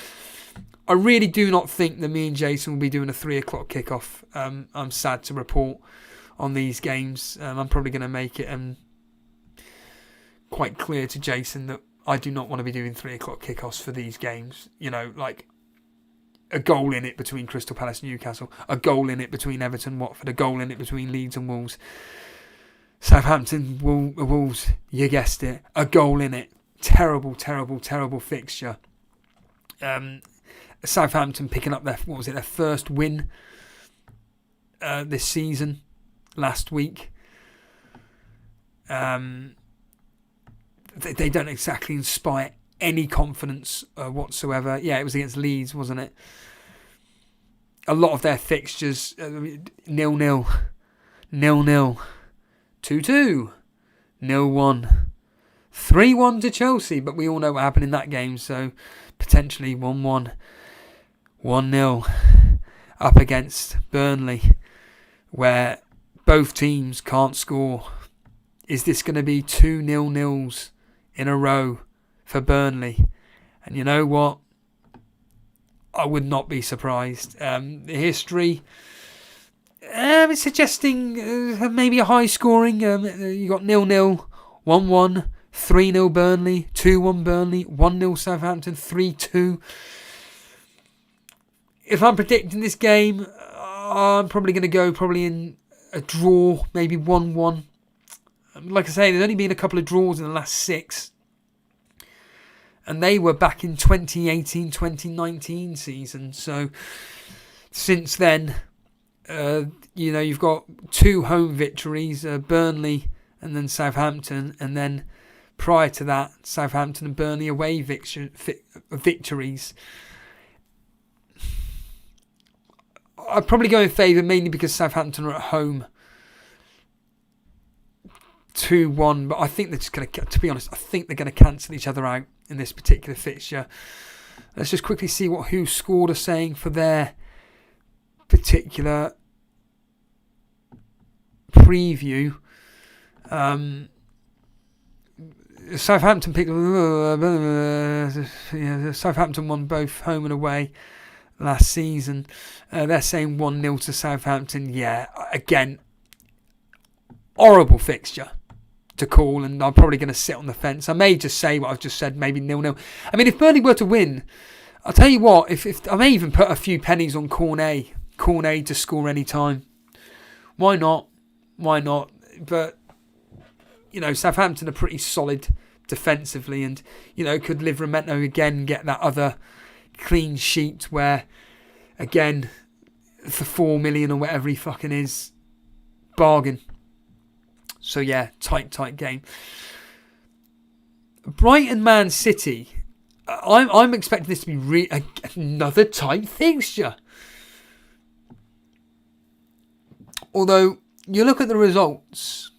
really do not think that me and Jason will be doing a 3 o'clock kickoff. I'm sad to report on these games. I'm probably going to make it quite clear to Jason that I do not want to be doing 3 o'clock kickoffs for these games. You know, like a goal in it between Crystal Palace and Newcastle, a goal in it between Everton and Watford, a goal in it between Leeds and Wolves. Southampton, Wolves, you guessed it, a goal in it. Terrible, terrible, terrible fixture. Southampton picking up their first win this season last week. They don't exactly inspire any confidence whatsoever. Yeah, it was against Leeds, wasn't it? A lot of their fixtures 0-0, 0-0, 2-2, 0-1, 3-1 to Chelsea, but we all know what happened in that game, so potentially 1-1, 1-0 up against Burnley, where both teams can't score. Is this going to be 2 0-0s in a row for Burnley? And you know what? I would not be surprised. The history is suggesting maybe a high scoring. You got 0-0, 1-1, 3-0 Burnley, 2-1 Burnley, 1-0 Southampton, 3-2. If I'm predicting this game, I'm probably going to go in a draw, maybe 1-1. Like I say, there's only been a couple of draws in the last 6. And they were back in 2018-2019 season. So since then, you've got 2 home victories, Burnley and then Southampton. And then prior to that, Southampton and Burnley away victories. I'd probably go in favour mainly because Southampton are at home 2-1, but I think they're just going to be honest, I think they're going to cancel each other out in this particular fixture. Let's just quickly see what Who Scored are saying for their particular preview. Southampton picked. Southampton won both home and away last season. They're saying 1-0 to Southampton. Yeah, again, horrible fixture to call, and I'm probably going to sit on the fence. I may just say what I've just said, maybe 0-0. I mean, if Burnley were to win, I'll tell you what, if I may even put a few pennies on Cornet to score any time. Why not? But, you know, Southampton are pretty solid defensively, and, you know, could Livramento again get that other clean sheet where, again, for 4 million or whatever he fucking is, bargain. So yeah, tight game. Brighton Man City, I'm expecting this to be another tight fixture. Although you look at the results,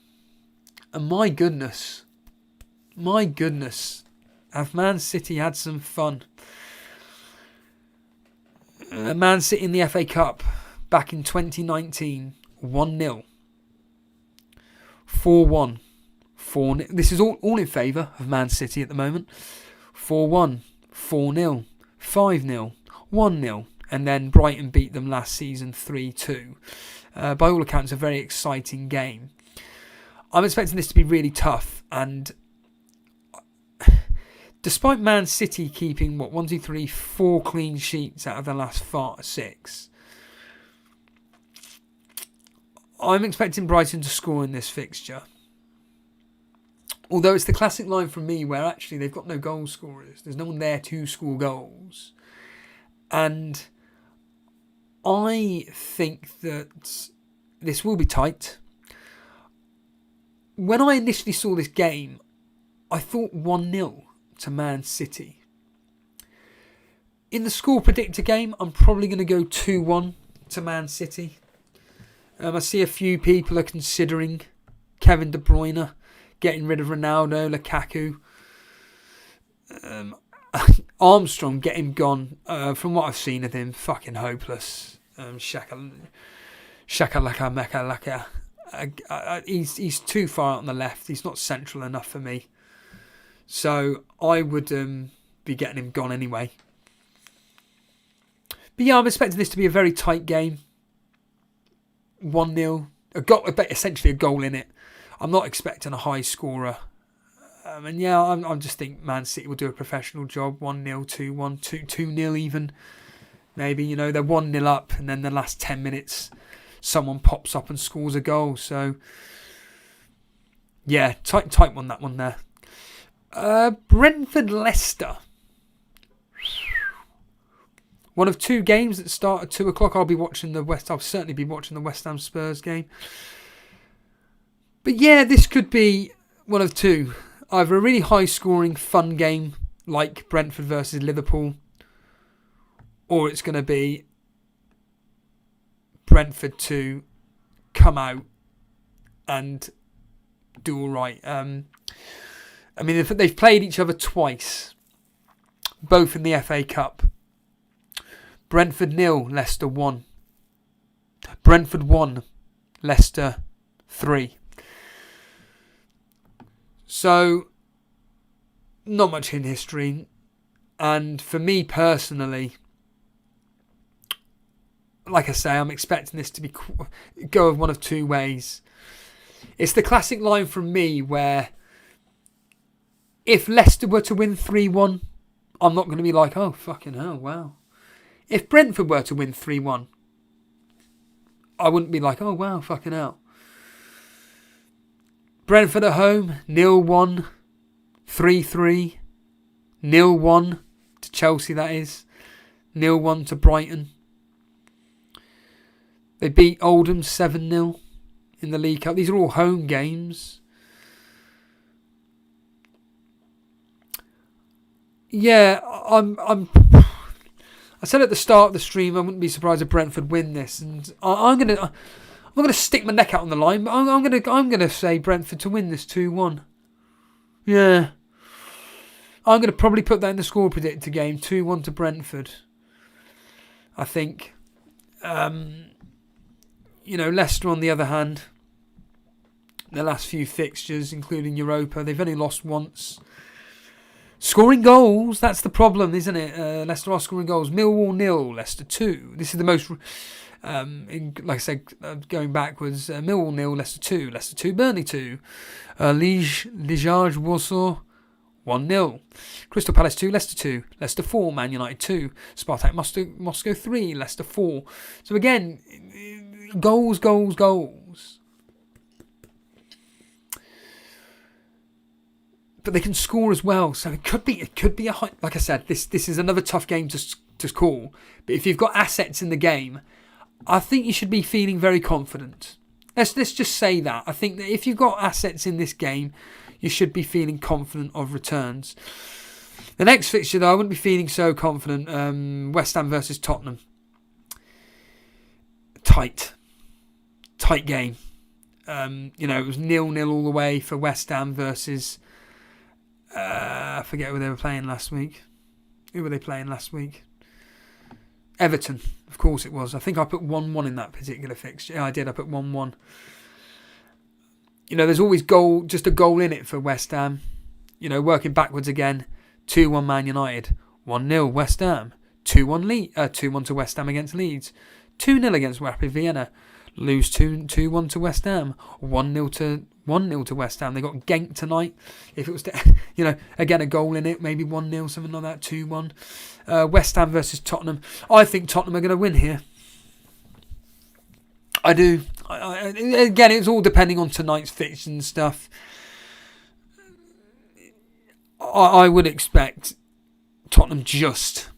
and my goodness, have Man City had some fun? Man City in the FA Cup back in 2019, 1-0. 4-1. 4-0. This is all in favour of Man City at the moment. 4-1, 4-0, 5-0, 1-0. And then Brighton beat them last season 3-2. By all accounts, a very exciting game. I'm expecting this to be really tough, and despite Man City keeping 4 clean sheets out of the last 6, I'm expecting Brighton to score in this fixture. Although it's the classic line from me where actually they've got no goal scorers. There's no one there to score goals. And I think that this will be tight. When I initially saw this game, I thought 1-0 to Man City. In the score predictor game, I'm probably going to go 2-1 to Man City. I see a few people are considering Kevin De Bruyne, getting rid of Ronaldo, Lukaku. Armstrong, get him gone. From what I've seen of him, fucking hopeless. Shakalaka. He's too far out on the left. He's not central enough for me. So I would be getting him gone anyway. But yeah, I'm expecting this to be a very tight game. 1-0. Essentially a goal in it. I'm not expecting a high scorer. And yeah, I just think Man City will do a professional job. 1-0, 2-1, 2-0 even. Maybe, you know, they're 1-0 up, and then the last 10 minutes someone pops up and scores a goal. So yeah, tight one, that one there. Brentford-Leicester. One of 2 games that start at 2 o'clock. I'll certainly be watching the West Ham Spurs game. But yeah, this could be one of 2. Either a really high-scoring, fun game like Brentford versus Liverpool, or it's going to be Brentford to come out and do all right. I mean, they've played each other twice, both in the FA Cup. Brentford 0, Leicester 1. Brentford 1, Leicester 3. So, not much in history. And for me personally, like I say, I'm expecting this to go of one of 2 ways. It's the classic line from me where if Leicester were to win 3-1, I'm not going to be like, oh, fucking hell, wow. If Brentford were to win 3-1, I wouldn't be like, oh, wow, fucking hell. Brentford at home, 0-1, 3-3, 0-1 to Chelsea, that is. 0-1 to Brighton. They beat Oldham 7-0 in the League Cup. These are all home games. Yeah, I said at the start of the stream I wouldn't be surprised if Brentford win this, and I'm I'm not going to stick my neck out on the line, but I'm going to say Brentford to win this 2-1. Yeah. I'm going to probably put that in the score predictor game, 2-1 to Brentford. I think. Leicester on the other hand, their last few fixtures, including Europa, they've only lost once. Scoring goals, that's the problem, isn't it? Leicester are scoring goals. Millwall 0, Leicester 2. This is the most, like I said, going backwards. Millwall 0, Leicester 2. Leicester 2, Burnley 2. Liège Warsaw 1-0. Crystal Palace 2, Leicester 2. Leicester 4, Man United 2. Spartak Moscow 3, Leicester 4. So again, goals. But they can score as well, so it could be a high. Like I said, this is another tough game to call. But if you've got assets in the game, I think you should be feeling very confident. Let's just say that. I think that if you've got assets in this game, you should be feeling confident of returns. The next fixture, though, I wouldn't be feeling so confident. West Ham versus Tottenham. Tight game. It was 0-0 all the way for West Ham versus. I forget who they were playing last week. Who were they playing last week? Everton, of course it was. I think I put 1-1 in that particular fixture. Yeah, I did. I put 1-1. There's always just a goal in it for West Ham. Working backwards again. 2-1 Man United. 1-0 West Ham. 2-1 to West Ham against Leeds. 2-0 against Rapid Vienna. Lose 2-1 to West Ham. 1-0 to West Ham. They got Genk tonight. If it was again a goal in it, maybe 1-0, something like that, 2-1. West Ham versus Tottenham. I think Tottenham are going to win here. I do. Again, it's all depending on tonight's fixtures and stuff. I would expect Tottenham just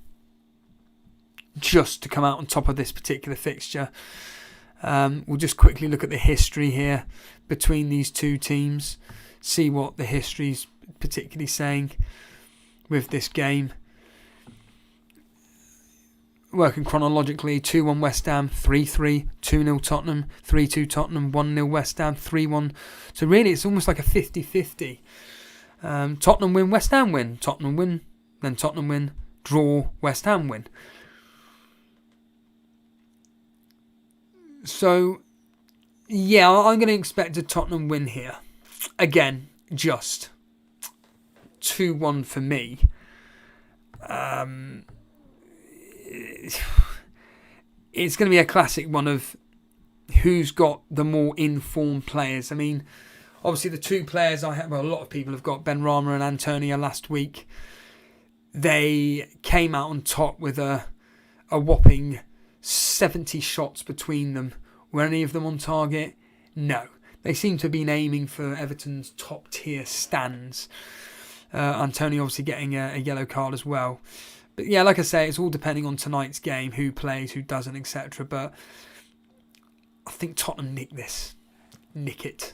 to come out on top of this particular fixture. We'll just quickly look at the history here between these two teams, see what the history's particularly saying with this game. Working chronologically, 2-1 West Ham, 3-3, 2-0 Tottenham, 3-2 Tottenham, 1-0 West Ham, 3-1. So really it's almost like a 50-50. Tottenham win, West Ham win, Tottenham win, then Tottenham win, draw, West Ham win. So, yeah, I'm going to expect a Tottenham win here. Again, just 2-1 for me. It's going to be a classic one of who's got the more informed players. I mean, obviously the two players a lot of people have got, Ben Rama and Antonio last week. They came out on top with a whopping 70 shots between them. Were any of them on target? No. They seem to have been aiming for Everton's top tier stands. Antonio obviously getting a yellow card as well. But yeah, like I say, it's all depending on tonight's game, who plays, who doesn't, etc. But I think Tottenham nick it,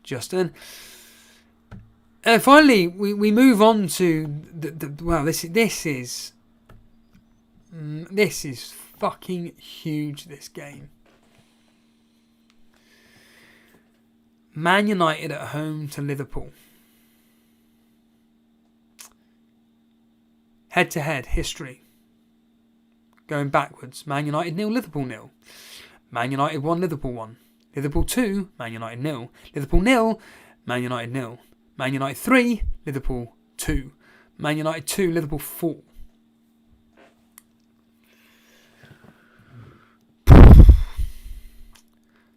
Justin. And finally, we move on to this is fucking huge, this game. Man United at home to Liverpool. Head-to-head history. Going backwards. Man United 0, Liverpool 0. Man United 1, Liverpool 1. Liverpool 2, Man United 0. Liverpool 0, Man United 0. Man United 3, Liverpool 2. Man United 2, Liverpool 4.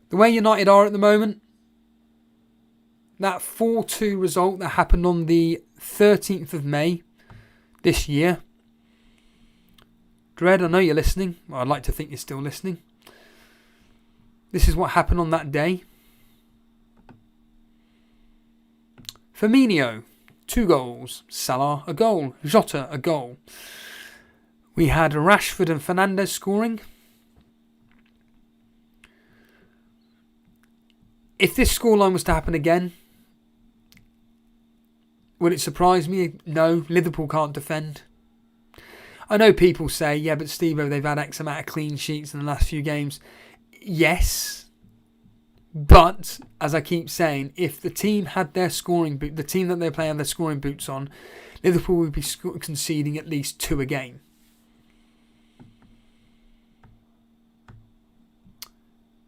The way United are at the moment, that 4-2 result that happened on the 13th of May this year. Dread, I know you're listening. Well, I'd like to think you're still listening. This is what happened on that day. Firmino, 2 goals. Salah, a goal. Jota, a goal. We had Rashford and Fernandes scoring. If this scoreline was to happen again, would it surprise me? No, Liverpool can't defend. I know people say, yeah, but Steve-O, they've had X amount of clean sheets in the last few games. Yes, But, as I keep saying, if the team had their scoring boot, the team that they play had their scoring boots on, Liverpool would be conceding at least 2 a game.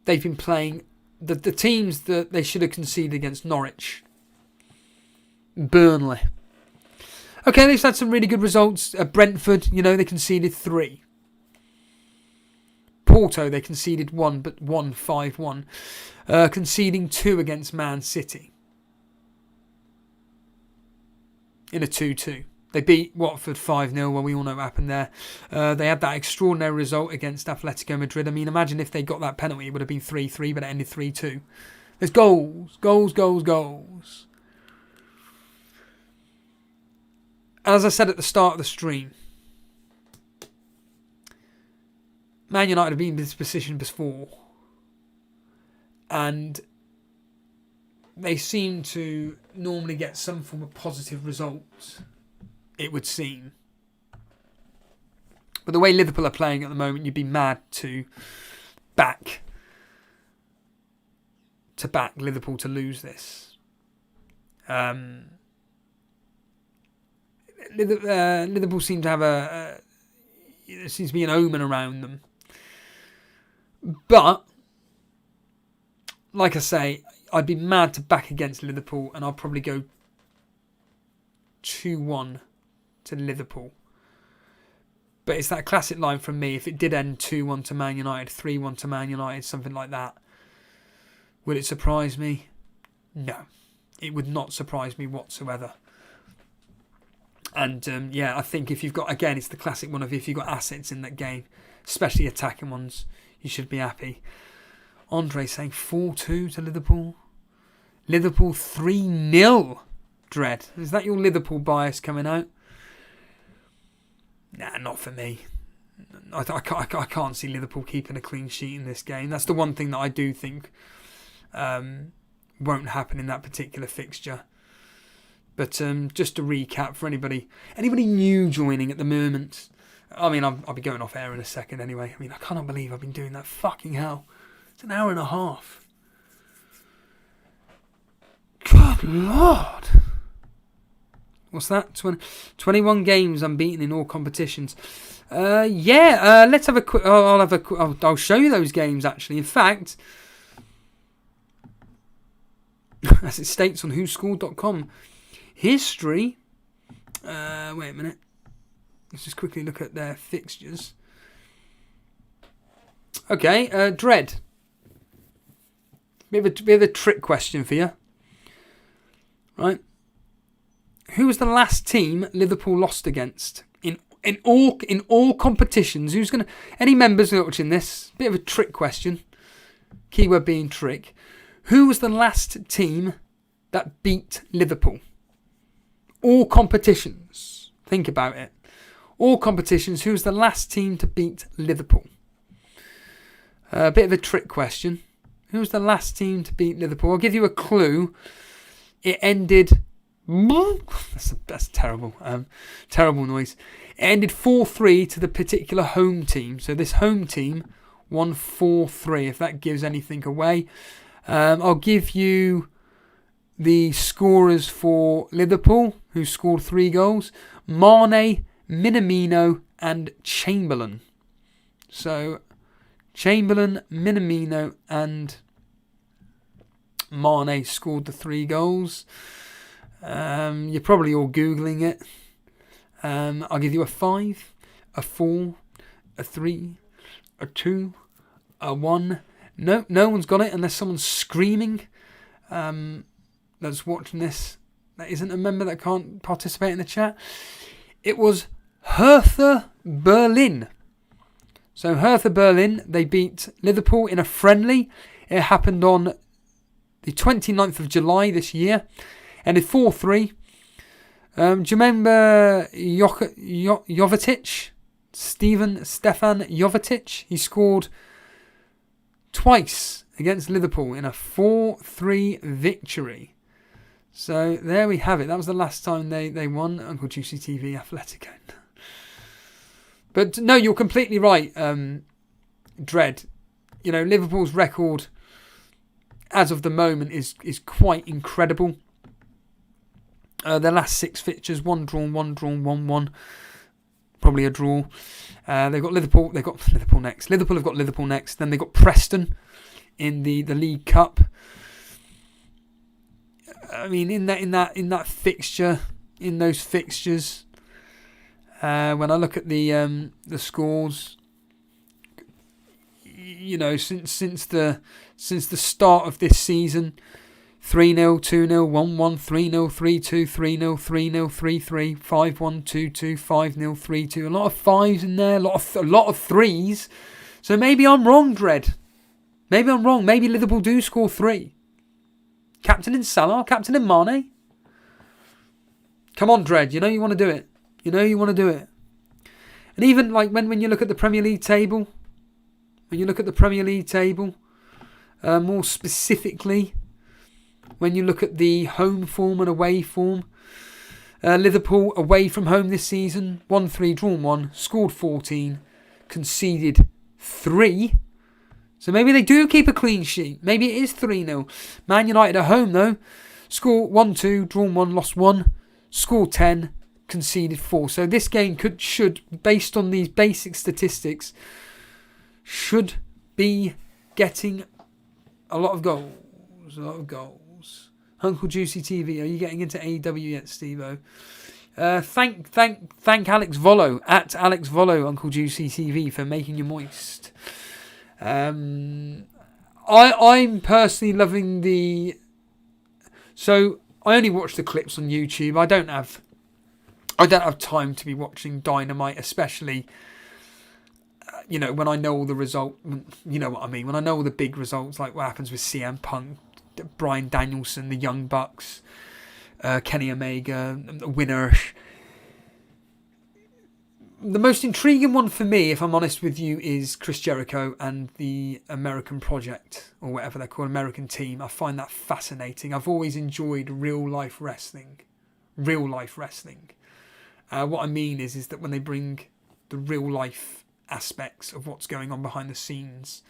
They've been playing the teams that they should have conceded against: Norwich, Burnley. Okay, they've had some really good results. Brentford, they conceded 3. Porto, they conceded 1, but won 5-1. Conceding 2 against Man City in a 2-2. They beat Watford 5-0. Well, we all know what happened there. They had that extraordinary result against Atletico Madrid. I mean, imagine if they got that penalty, it would have been 3-3, but it ended 3-2. There's goals. As I said at the start of the stream, Man United have been in this position before, and they seem to normally get some form of positive results, it would seem. But the way Liverpool are playing at the moment, you'd be mad to back Liverpool to lose this. Liverpool seem to have there seems to be an omen around them. But, like I say, I'd be mad to back against Liverpool, and I'll probably go 2-1 to Liverpool. But it's that classic line from me. If it did end 2-1 to Man United, 3-1 to Man United, something like that, would it surprise me? No. It would not surprise me whatsoever. And, I think if you've got, again, it's the classic one of if you've got assets in that game, especially attacking ones, you should be happy. Andre saying 4-2 to Liverpool. Liverpool 3-0. Dread. Is that your Liverpool bias coming out? Nah, not for me. I can't see Liverpool keeping a clean sheet in this game. That's the one thing that I do think won't happen in that particular fixture. But just to recap for anybody new joining at the moment, I mean, I'll be going off air in a second anyway. I mean, I cannot believe I've been doing that. Fucking hell. It's an hour and a half. Good Lord. What's that? 21 games unbeaten in all competitions. Let's have a quick... I'll show you those games, actually. In fact, as it states on whoscored.com, history... wait a minute. Let's just quickly look at their fixtures. Okay, Dread. Bit of a trick question for you. Right. Who was the last team Liverpool lost against in all competitions? Who's gonna? Any members watching this? Bit of a trick question. Keyword being trick. Who was the last team that beat Liverpool? All competitions. Think about it. All competitions. Who's the last team to beat Liverpool? A bit of a trick question. Who was the last team to beat Liverpool? I'll give you a clue. It ended... That's terrible. Terrible noise. It ended 4-3 to the particular home team. So this home team won 4-3, if that gives anything away. I'll give you the scorers for Liverpool, who scored 3 goals. Mane, Minamino and Chamberlain. So Chamberlain, Minamino and Mane scored the 3 goals. You're probably all Googling it. I'll give you a 5, a 4, a 3, a 2, a 1. No one's got it unless someone's screaming. That's watching this. That isn't a member that can't participate in the chat. It was Hertha Berlin. So Hertha Berlin, they beat Liverpool in a friendly. It happened on the 29th of July this year. Ended 4-3. Do you remember Jovetic? Stefan Jovetic? He scored twice against Liverpool in a 4-3 victory. So there we have it. That was the last time they won. Uncle Juicy TV Atletico. But no, you're completely right, Dread. You know, Liverpool's record as of the moment, is quite incredible. Their last 6 fixtures, 1 drawn, 1-1. Probably a draw. They've got Liverpool. They've got Liverpool next. Liverpool have got Liverpool next. Then they've got Preston in the League Cup. I mean, in that fixture, in those fixtures, when I look at the scores, you know, since the start of this season, 3-0, 2-0, 1-1, 3-0, 3-2, 3-0, 3-0, 3-3, 5-1, 2-2, 5-0, 3-2. A lot of 5s in there, a lot of 3s. So maybe I'm wrong, Dread. Maybe I'm wrong. Maybe Liverpool do score 3. Captain in Salah, captain in Mane. Come on, Dread. You know you want to do it. You know you want to do it. And even like when you look at the Premier League table, more specifically, when you look at the home form and away form, Liverpool away from home this season, 1-3, drawn 1, scored 14, conceded 3. So maybe they do keep a clean sheet. Maybe it is 3-0. Man United at home though, score 1-2, drawn 1, lost 1, scored 10, conceded 4. So this game should, based on these basic statistics, should be getting a lot of goals. Uncle Juicy TV, are you getting into AEW yet, Steve-O? Thank Alex Volo, at Alex Volo, Uncle Juicy TV, for making you moist. I'm personally loving the... So, I only watch the clips on YouTube. I don't have time to be watching Dynamite, especially... you know, when I know all the result, you know what I mean. When I know all the big results, like what happens with CM Punk, Bryan Danielson, the Young Bucks, Kenny Omega, Winner. The most intriguing one for me, if I'm honest with you, is Chris Jericho and the American Project, or whatever they're called, American Team. I find that fascinating. I've always enjoyed real life wrestling. What I mean is that when they bring the real life aspects of what's going on behind the scenes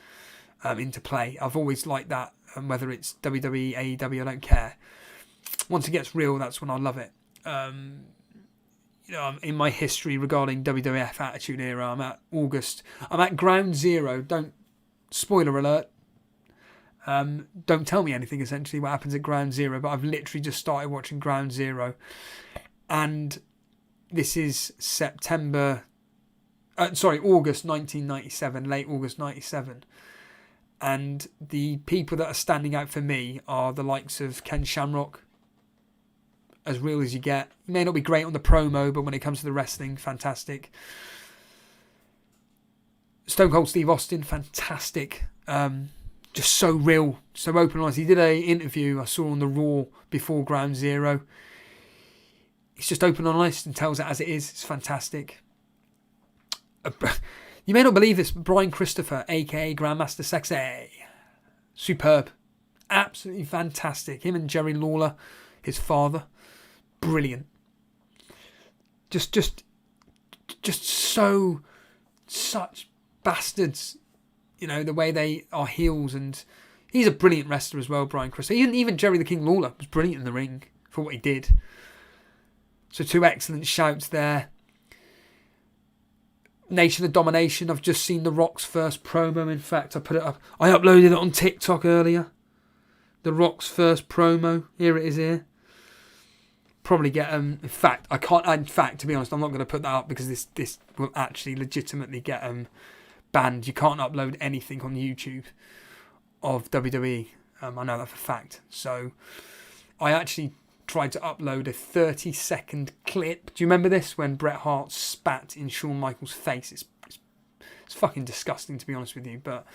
into play, I've always liked that. Whether it's WWE, AEW, I don't care. Once it gets real, that's when I love it. You know, in my history regarding WWF Attitude Era, I'm at ground zero. Don't, spoiler alert, don't tell me anything essentially what happens at ground zero, but I've literally just started watching ground zero, and this is August 1997, late August 97. And the people that are standing out for me are the likes of Ken Shamrock, as real as you get. He may not be great on the promo, but when it comes to the wrestling, fantastic. Stone Cold Steve Austin, fantastic. Just so real, so open and honest. He did an interview I saw on the Raw before Ground Zero. He's just open and honest and tells it as it is. It's fantastic. You may not believe this, but Brian Christopher, a.k.a. Grandmaster Sexay. Superb. Absolutely fantastic. Him and Jerry Lawler, his father. Brilliant. Just such bastards. You know, the way they are heels, and he's a brilliant wrestler as well, Brian Christopher. Even Jerry the King Lawler was brilliant in the ring for what he did. So 2 excellent shouts there. Nation of Domination. I've just seen The Rock's first promo. In fact, I put it up. I uploaded it on TikTok earlier. The Rock's first promo. Here it is here. Probably get in fact, I can't. In fact, to be honest, I'm not going to put that up because this will actually legitimately get banned. You can't upload anything on YouTube of WWE. I know that for a fact. So I actually tried to upload a 30-second clip. Do you remember this? When Bret Hart spat in Shawn Michaels' face. It's fucking disgusting, to be honest with you, but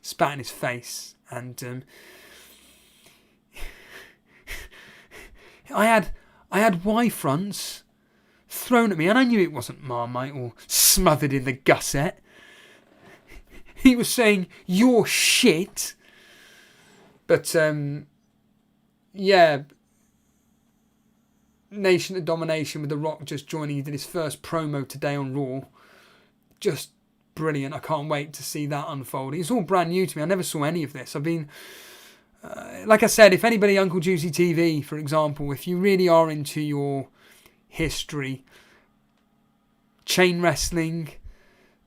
spat in his face. And I had Y-fronts thrown at me, and I knew it wasn't Marmite or smothered in the gusset. He was saying, "You're shit." But, yeah... Nation of Domination with The Rock just joining. He did his first promo today on Raw. Just brilliant. I can't wait to see that unfold. It's all brand new to me. I never saw any of this. I've been like I said, if anybody, Uncle Juicy TV, for example, if you really are into your history, chain wrestling,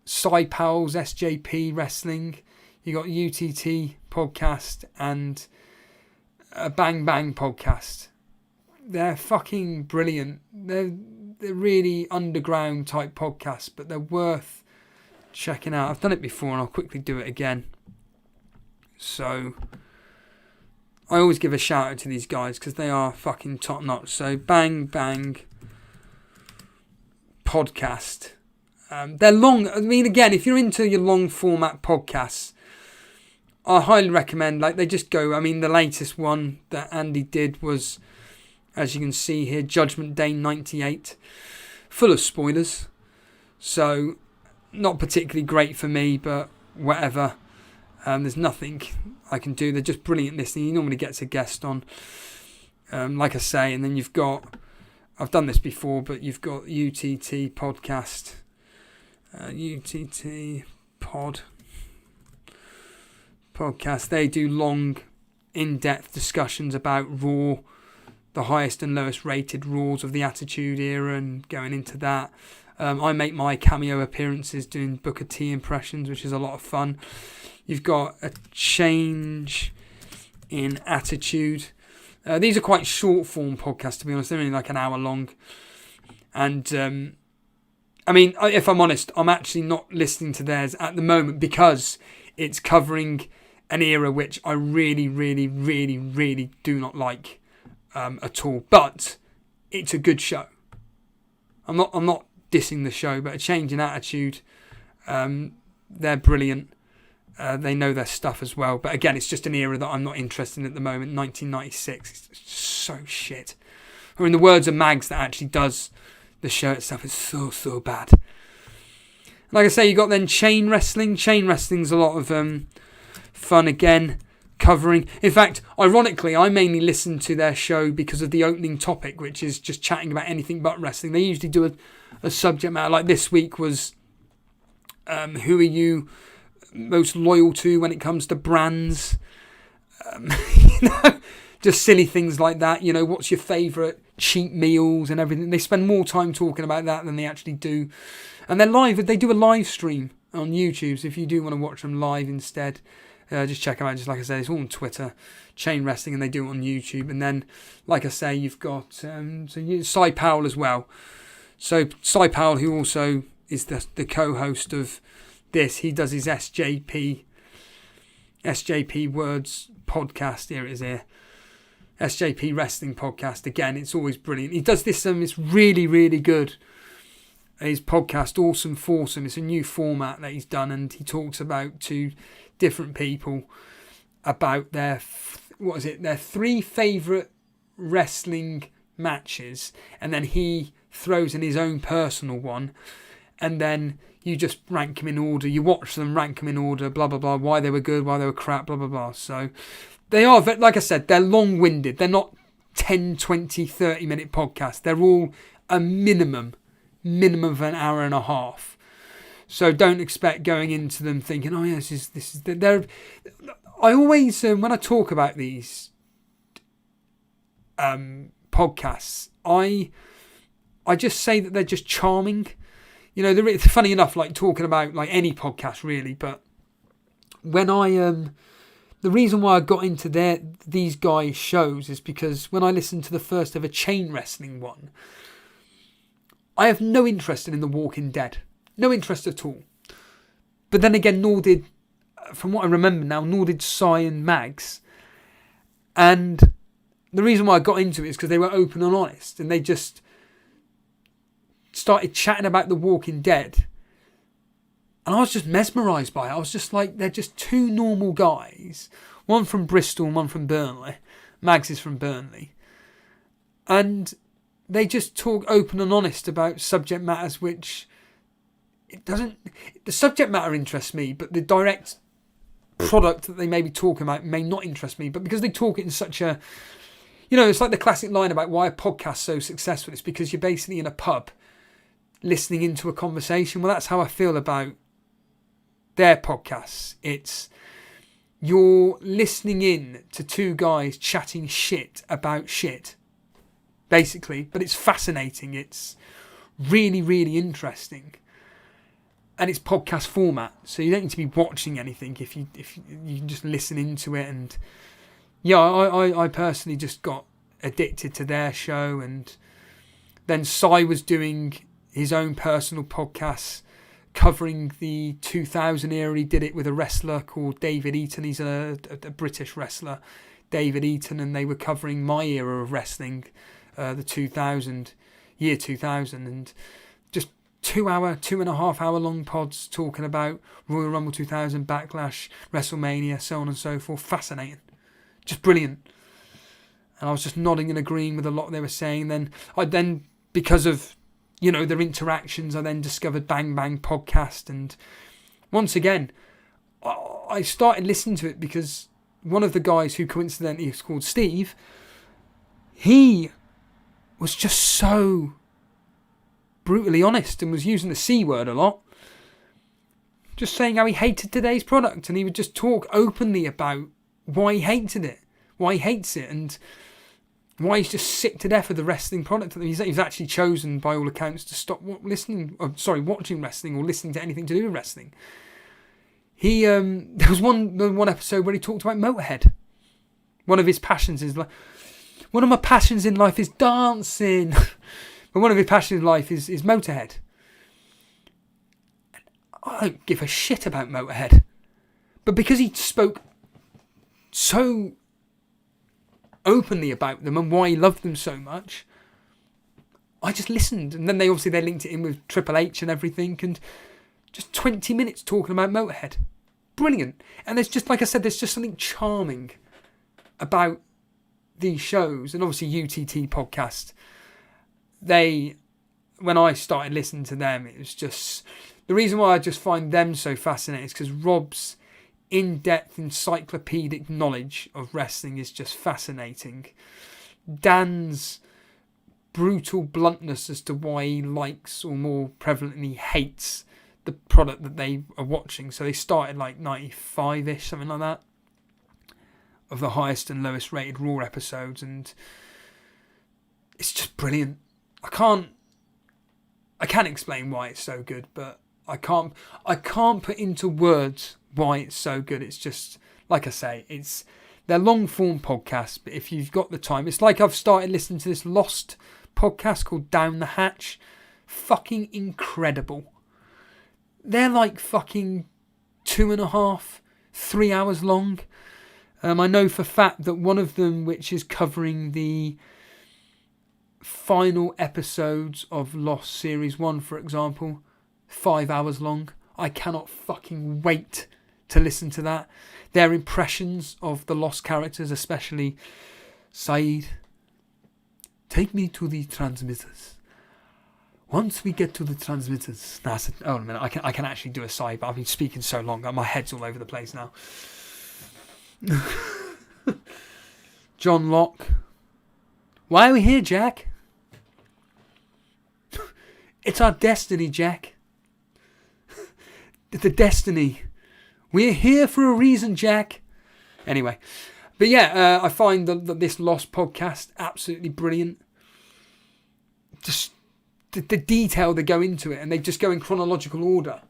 Cypals, SJP wrestling, you got UTT podcast and a Bang Bang podcast. They're fucking brilliant. They're really underground type podcasts, but they're worth checking out. I've done it before and I'll quickly do it again. So I always give a shout out to these guys because they are fucking top notch. So Bang Bang podcast. They're long. I mean, again, if you're into your long format podcasts, I highly recommend, like, they just go. I mean, the latest one that Andy did was, as you can see here, Judgment Day 98, full of spoilers. So not particularly great for me, but whatever. There's nothing I can do. They're just brilliant listening. He normally gets a guest on, like I say, and then you've got, I've done this before, but you've got UTT podcast, UTT podcast. They do long, in-depth discussions about Raw, the highest and lowest rated Raws of the Attitude Era, and going into that. I make my cameo appearances doing Booker T impressions, which is a lot of fun. You've got a change in attitude. These are quite short form podcasts, to be honest. They're only like an hour long. And I mean, if I'm honest, I'm actually not listening to theirs at the moment because it's covering an era which I really, really, really, really do not like at all. But it's a good show. I'm not dissing the show, but a change in attitude. They're brilliant. They know their stuff as well. But again, it's just an era that I'm not interested in at the moment. 1996. It's so shit. Or in the words of Mags that actually does the show itself, it's so bad. Like I say, you got then chain wrestling. Chain wrestling's a lot of fun again, covering. In fact, ironically, I mainly listen to their show because of the opening topic, which is just chatting about anything but wrestling. They usually do a subject matter. Like this week was, who are you most loyal to when it comes to brands? Just silly things like that. What's your favourite cheap meals and everything? They spend more time talking about that than they actually do. And they're live. They do a live stream on YouTube, so if you do want to watch them live instead, just check them out. Just like I said, it's all on Twitter, Chain Wrestling, and they do it on YouTube. And then, like I say, you've got Cy Powell as well. So Cy Powell, who also is the co-host of this, he does his SJP Words podcast. Here it is here. SJP Wrestling podcast. Again, it's always brilliant. He does this, it's really, really good. His podcast, Awesome Foursome. It's a new format that he's done, and he talks about two different people about their three favourite wrestling matches, and then he throws in his own personal one, and then you just rank them in order. You watch them, rank them in order, blah blah blah, why they were good, why they were crap, blah blah blah. So they are, like I said, they're long-winded. They're not 10, 20, 30-minute podcasts. They're all a minimum of an hour and a half. So don't expect going into them thinking, oh yes, this is. I always, when I talk about these podcasts, I just say that they're just charming. They're funny enough, like talking about like any podcast really. But when the reason why I got into these guys' shows is because when I listened to the first ever chain wrestling one, I have no interest in The Walking Dead. No interest at all. But then again, nor did, from what I remember now, nor did Cy and Mags. And the reason why I got into it is because they were open and honest. And they just started chatting about The Walking Dead. And I was just mesmerised by it. I was just like, they're just two normal guys. One from Bristol and one from Burnley. Mags is from Burnley. And they just talk open and honest about subject matters which the subject matter interests me, but the direct product that they may be talking about may not interest me. But because they talk it in such a, it's like the classic line about why a podcast's so successful. It's because you're basically in a pub listening into a conversation. Well, that's how I feel about their podcasts. It's you're listening in to two guys chatting shit about shit, basically. But it's fascinating. It's really, really interesting. And it's podcast format, so you don't need to be watching anything if you can just listen into it. And yeah, I personally just got addicted to their show. And then Cy was doing his own personal podcast covering the 2000 era. He did it with a wrestler called David Eaton. He's a British wrestler, David Eaton, and they were covering my era of wrestling, the 2000, and just 2.5 hour long pods talking about Royal Rumble 2000, Backlash, WrestleMania, so on and so forth. Fascinating. Just brilliant. And I was just nodding and agreeing with a lot they were saying. Then because of, their interactions, I then discovered Bang Bang podcast. And once again, I started listening to it because one of the guys who coincidentally is called Steve, he was just so brutally honest and was using the C word a lot. Just saying how he hated today's product, and he would just talk openly about why he hated it, why he hates it, and why he's just sick to death of the wrestling product. He's actually chosen, by all accounts, to stop watching wrestling or listening to anything to do with wrestling. There was one episode where he talked about Motorhead. One of his passions is like, one of my passions in life is dancing. But one of his passions in life is Motorhead. I don't give a shit about Motorhead. But because he spoke so openly about them and why he loved them so much, I just listened. And then they linked it in with Triple H and everything, and just 20 minutes talking about Motorhead. Brilliant. And there's just, like I said, there's just something charming about these shows. And obviously UTT podcast, when I started listening to them, it was just, the reason why I just find them so fascinating is because Rob's in-depth encyclopedic knowledge of wrestling is just fascinating. Dan's brutal bluntness as to why he likes, or more prevalently hates, the product that they are watching. So they started like 95-ish, something like that, of the highest and lowest rated Raw episodes, and it's just brilliant. I can't explain why it's so good, but I can't put into words why it's so good. It's just, like I say, they're long form podcasts, but if you've got the time, it's like I've started listening to this Lost podcast called Down the Hatch. Fucking incredible. They're like fucking 2.5, 3 hours long. I know for a fact that one of them, which is covering the final episodes of Lost Series 1, for example, 5 hours long. I cannot fucking wait to listen to that. Their impressions of the Lost characters, especially Saeed. Take me to the transmitters. Once we get to the transmitters. Oh, a minute, I can actually do a Saeed, but I've been speaking so long, my head's all over the place now. John Locke. Why are we here, Jack? It's our destiny, Jack. The destiny. We're here for a reason, Jack. Anyway. But yeah, I find that this Lost podcast absolutely brilliant. Just the detail they go into it, and they just go in chronological order.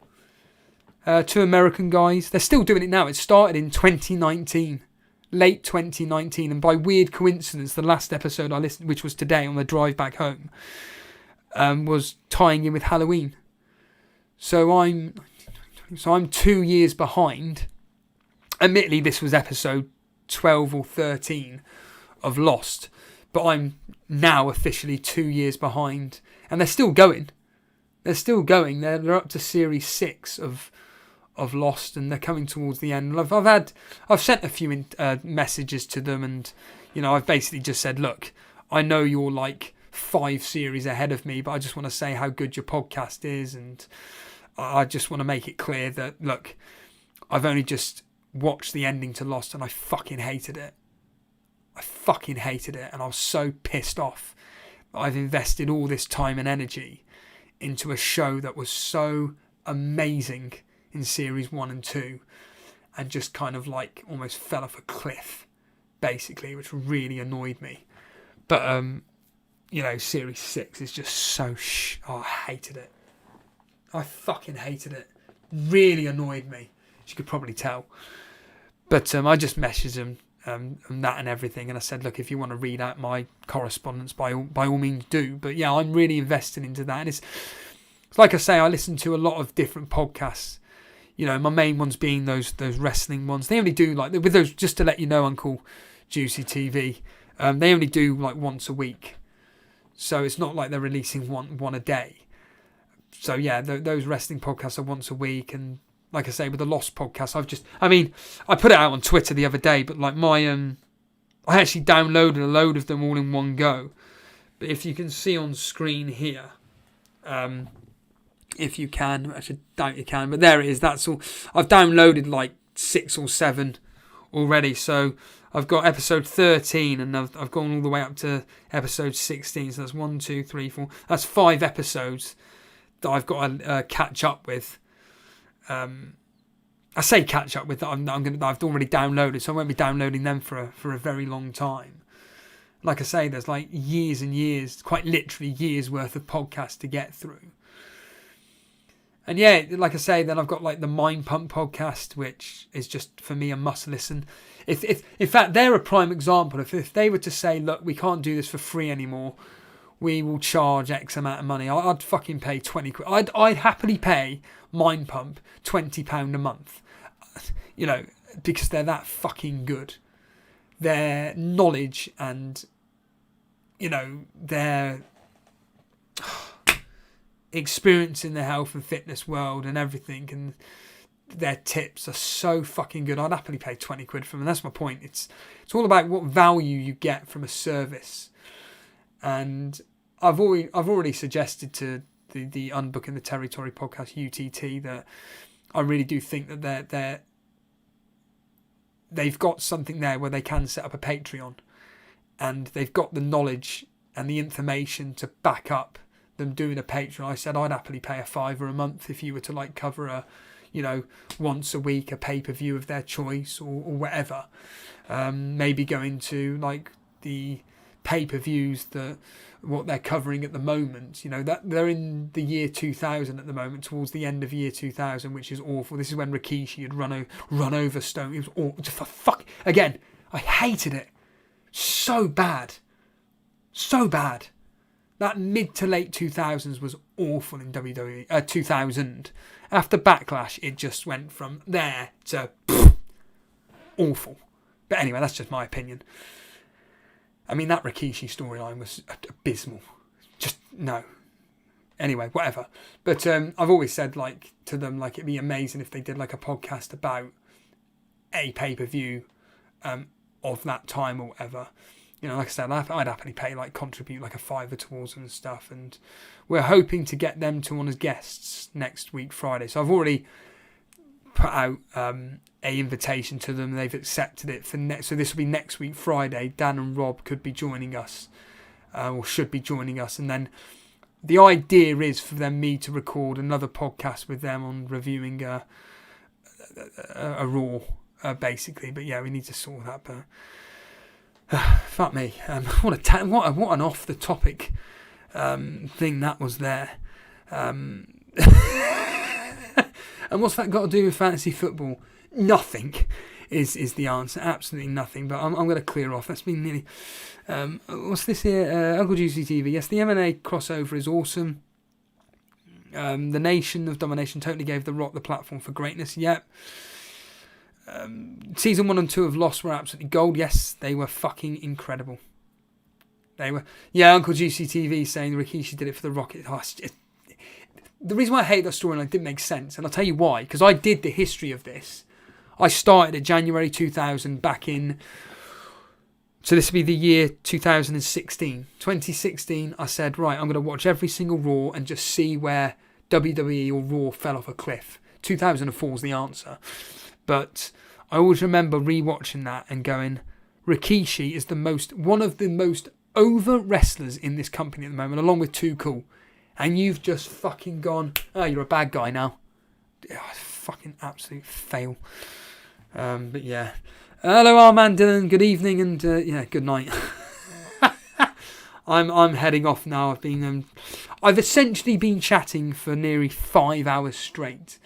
Two American guys. They're still doing it now. It started in 2019. Late 2019. And by weird coincidence, the last episode I listened, which was today on the drive back home, was tying in with Halloween. So I'm 2 years behind. Admittedly, this was episode 12 or 13 of Lost, but I'm now officially 2 years behind, and they're still going. They're up to series 6 of Lost, and they're coming towards the end. I've sent a few messages to them, and I've basically just said, look, I know you're like 5 series ahead of me, but I just want to say how good your podcast is, and I just want to make it clear that, look, I've only just watched the ending to Lost, and I fucking hated it. And I was so pissed off that I've invested all this time and energy into a show that was so amazing in series 1 and 2, and just kind of like almost fell off a cliff, basically, which really annoyed me. But, you know, Series 6 is just so I hated it. I fucking hated it. Really annoyed me, as you could probably tell. But I just messaged him and that and everything, and I said, look, if you want to read out my correspondence, by all means do. But yeah, I'm really invested into that. And it's like I say, I listen to a lot of different podcasts. You know, my main ones being those wrestling ones. They only do like with those. Just to let you know, Uncle Juicy TV, they only do like once a week, so it's not like they're releasing one a day. So yeah, those wrestling podcasts are once a week, and like I say, with the Lost podcast, I put it out on Twitter the other day, but like I actually downloaded a load of them all in one go. But if you can see on screen here, if you can, I should doubt you can, but there it is. That's all. I've downloaded like 6 or 7 already, so I've got episode 13, and I've gone all the way up to episode 16. So that's 1, 2, 3, 4. That's 5 episodes that I've got to catch up with. I say catch up with that I've already downloaded, so I won't be downloading them for a very long time. Like I say, there's like years and years, quite literally years worth of podcasts to get through. And yeah, like I say, then I've got like the Mind Pump podcast, which is just for me a must listen. If in fact they're a prime example. If they were to say, look, we can't do this for free anymore, we will charge X amount of money, I'd fucking pay 20 quid. I'd happily pay Mind Pump £20 a month, you know, because they're that fucking good. Their knowledge and, you know, their experience in the health and fitness world and everything, and their tips are so fucking good. I'd happily pay 20 quid for them. And that's my point. It's all about what value you get from a service. And I've already suggested to the Unbooking the Territory podcast, UTT, that I really do think that they've got something there where they can set up a Patreon, and they've got the knowledge and the information to back up them doing a Patreon. I said I'd happily pay £5 a month if you were to like cover a, you know, once a week a pay-per-view of their choice or whatever. Maybe going to like the pay-per-views that what they're covering at the moment, you know, that they're in the year 2000 at the moment, towards the end of year 2000, which is awful. This is when Rikishi had run over Stone. It was awful. Fuck again. I hated it so bad. That mid to late 2000s was awful in WWE. 2000 after Backlash, it just went from there to awful. But anyway, that's just my opinion. I mean, that Rikishi storyline was abysmal. Just, no. Anyway, whatever. But I've always said, like, to them, like, it'd be amazing if they did, like, a podcast about a pay-per-view of that time or whatever. You know, like I said, I'd happily pay, like, contribute, like, a £5 towards them and stuff. And we're hoping to get them to on as guests next week, Friday. So I've already put out a invitation to them. They've accepted it for so this will be next week Friday. Dan and Rob could be joining us, or should be joining us, and then the idea is for me to record another podcast with them on reviewing a Raw, basically. But yeah, we need to sort that. But fuck me, what an off the topic thing that was there. And what's that got to do with fantasy football? Nothing is the answer. Absolutely nothing. But I'm going to clear off. That's been nearly... what's this here? Uncle Juicy TV. Yes, the M&A crossover is awesome. The Nation of Domination totally gave The Rock the platform for greatness. Yep. Season 1 and 2 of Lost were absolutely gold. Yes, they were fucking incredible. They were... Yeah, Uncle Juicy TV saying Rikishi did it for The Rock. The reason why I hate that storyline didn't make sense, and I'll tell you why, because I did the history of this. I started at January 2000 back in... So this will be the year 2016. 2016, I said, right, I'm going to watch every single Raw and just see where WWE or Raw fell off a cliff. 2004 is the answer. But I always remember rewatching that and going, Rikishi is one of the most over wrestlers in this company at the moment, along with Too Cool. And you've just fucking gone, oh, you're a bad guy now. Oh, fucking absolute fail. But yeah. Hello, our man Dylan. Good evening and good night. I'm heading off now. I've essentially been chatting for nearly 5 hours straight.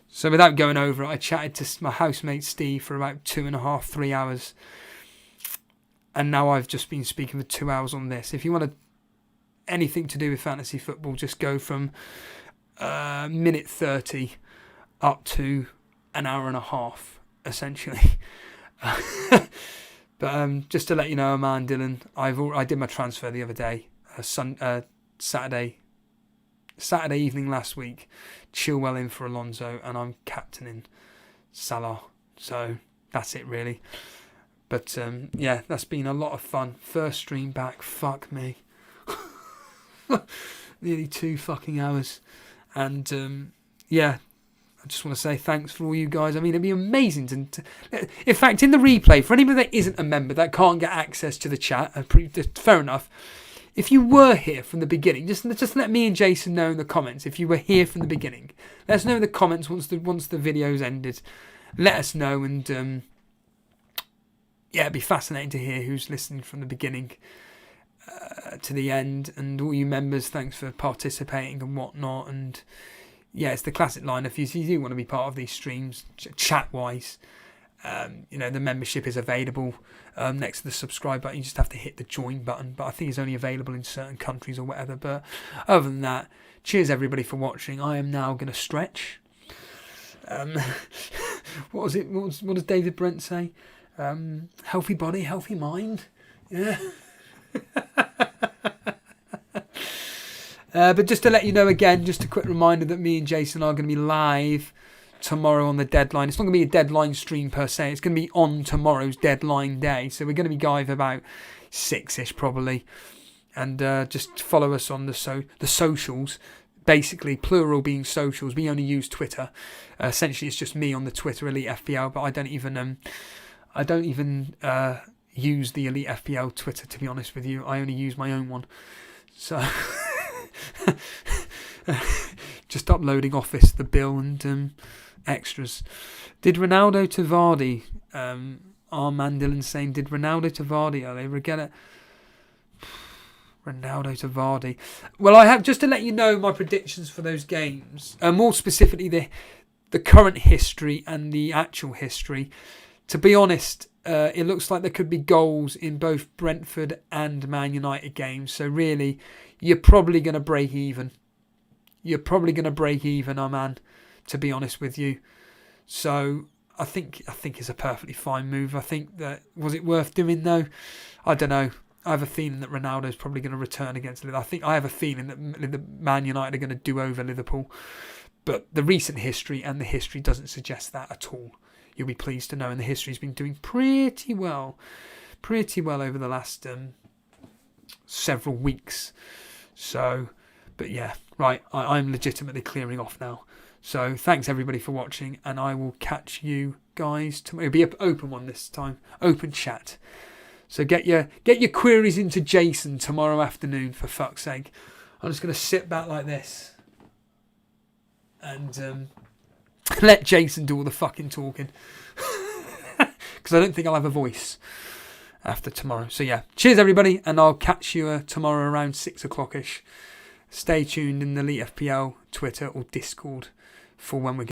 So without going over it, I chatted to my housemate Steve for about 2.5, 3 hours. And now I've just been speaking for 2 hours on this. If you want anything to do with fantasy football, just go from minute 30 up to an hour and a half, essentially. But just to let you know, man, Dylan, I did my transfer the other day, Saturday evening last week. Chilwell in for Alonso, and I'm captaining Salah. So that's it, really. But that's been a lot of fun. First stream back, fuck me, nearly 2 fucking hours, and I just want to say thanks for all you guys. I mean, it'd be amazing to in fact, in the replay, for anybody that isn't a member, that can't get access to the chat, fair enough. If you were here from the beginning, just let me and Jason know in the comments if you were here from the beginning. Let us know in the comments once the video's ended. Let us know, and it'd be fascinating to hear who's listening from the beginning to the end. And all you members, thanks for participating and whatnot. And yeah, it's the classic line. If you do want to be part of these streams, chat-wise, the membership is available next to the subscribe button. You just have to hit the join button. But I think it's only available in certain countries or whatever. But other than that, cheers everybody for watching. I am now going to stretch. What was it? What does David Brent say? Healthy body, healthy mind. Yeah. But just to let you know again, just a quick reminder that me and Jason are going to be live tomorrow on the deadline. It's not going to be a deadline stream per se. It's going to be on tomorrow's deadline day. So we're going to be live about 6ish probably. And just follow us on the socials. Basically, plural being socials. We only use Twitter. Essentially, it's just me on the Twitter Elite FPL. But I don't even use the Elite FPL Twitter, to be honest with you. I only use my own one. So just uploading Office, the bill, and extras. Did Ronaldo to Vardy? Our man Dylan saying, did Ronaldo to Vardy? Are they regret it? Ronaldo to Vardy. Well, I have, just to let you know my predictions for those games. More specifically, the current history and the actual history. To be honest, it looks like there could be goals in both Brentford and Man United games. So really, you're probably going to break even. Our man, to be honest with you. So I think it's a perfectly fine move. I think that, was it worth doing though? I don't know. I have a feeling that Ronaldo's probably going to return against Liverpool. I have a feeling that Man United are going to do over Liverpool. But the recent history and the history doesn't suggest that at all. You'll be pleased to know, and the history's been doing pretty well over the last several weeks. So, but yeah, right, I'm legitimately clearing off now. So thanks everybody for watching, and I will catch you guys tomorrow. It'll be an open one this time, open chat. So get your queries into Jason tomorrow afternoon, for fuck's sake. I'm just going to sit back like this and let Jason do all the fucking talking. Because I don't think I'll have a voice after tomorrow. So yeah, cheers everybody, and I'll catch you tomorrow around 6 o'clock-ish. Stay tuned in the Elite FPL Twitter or Discord for when we're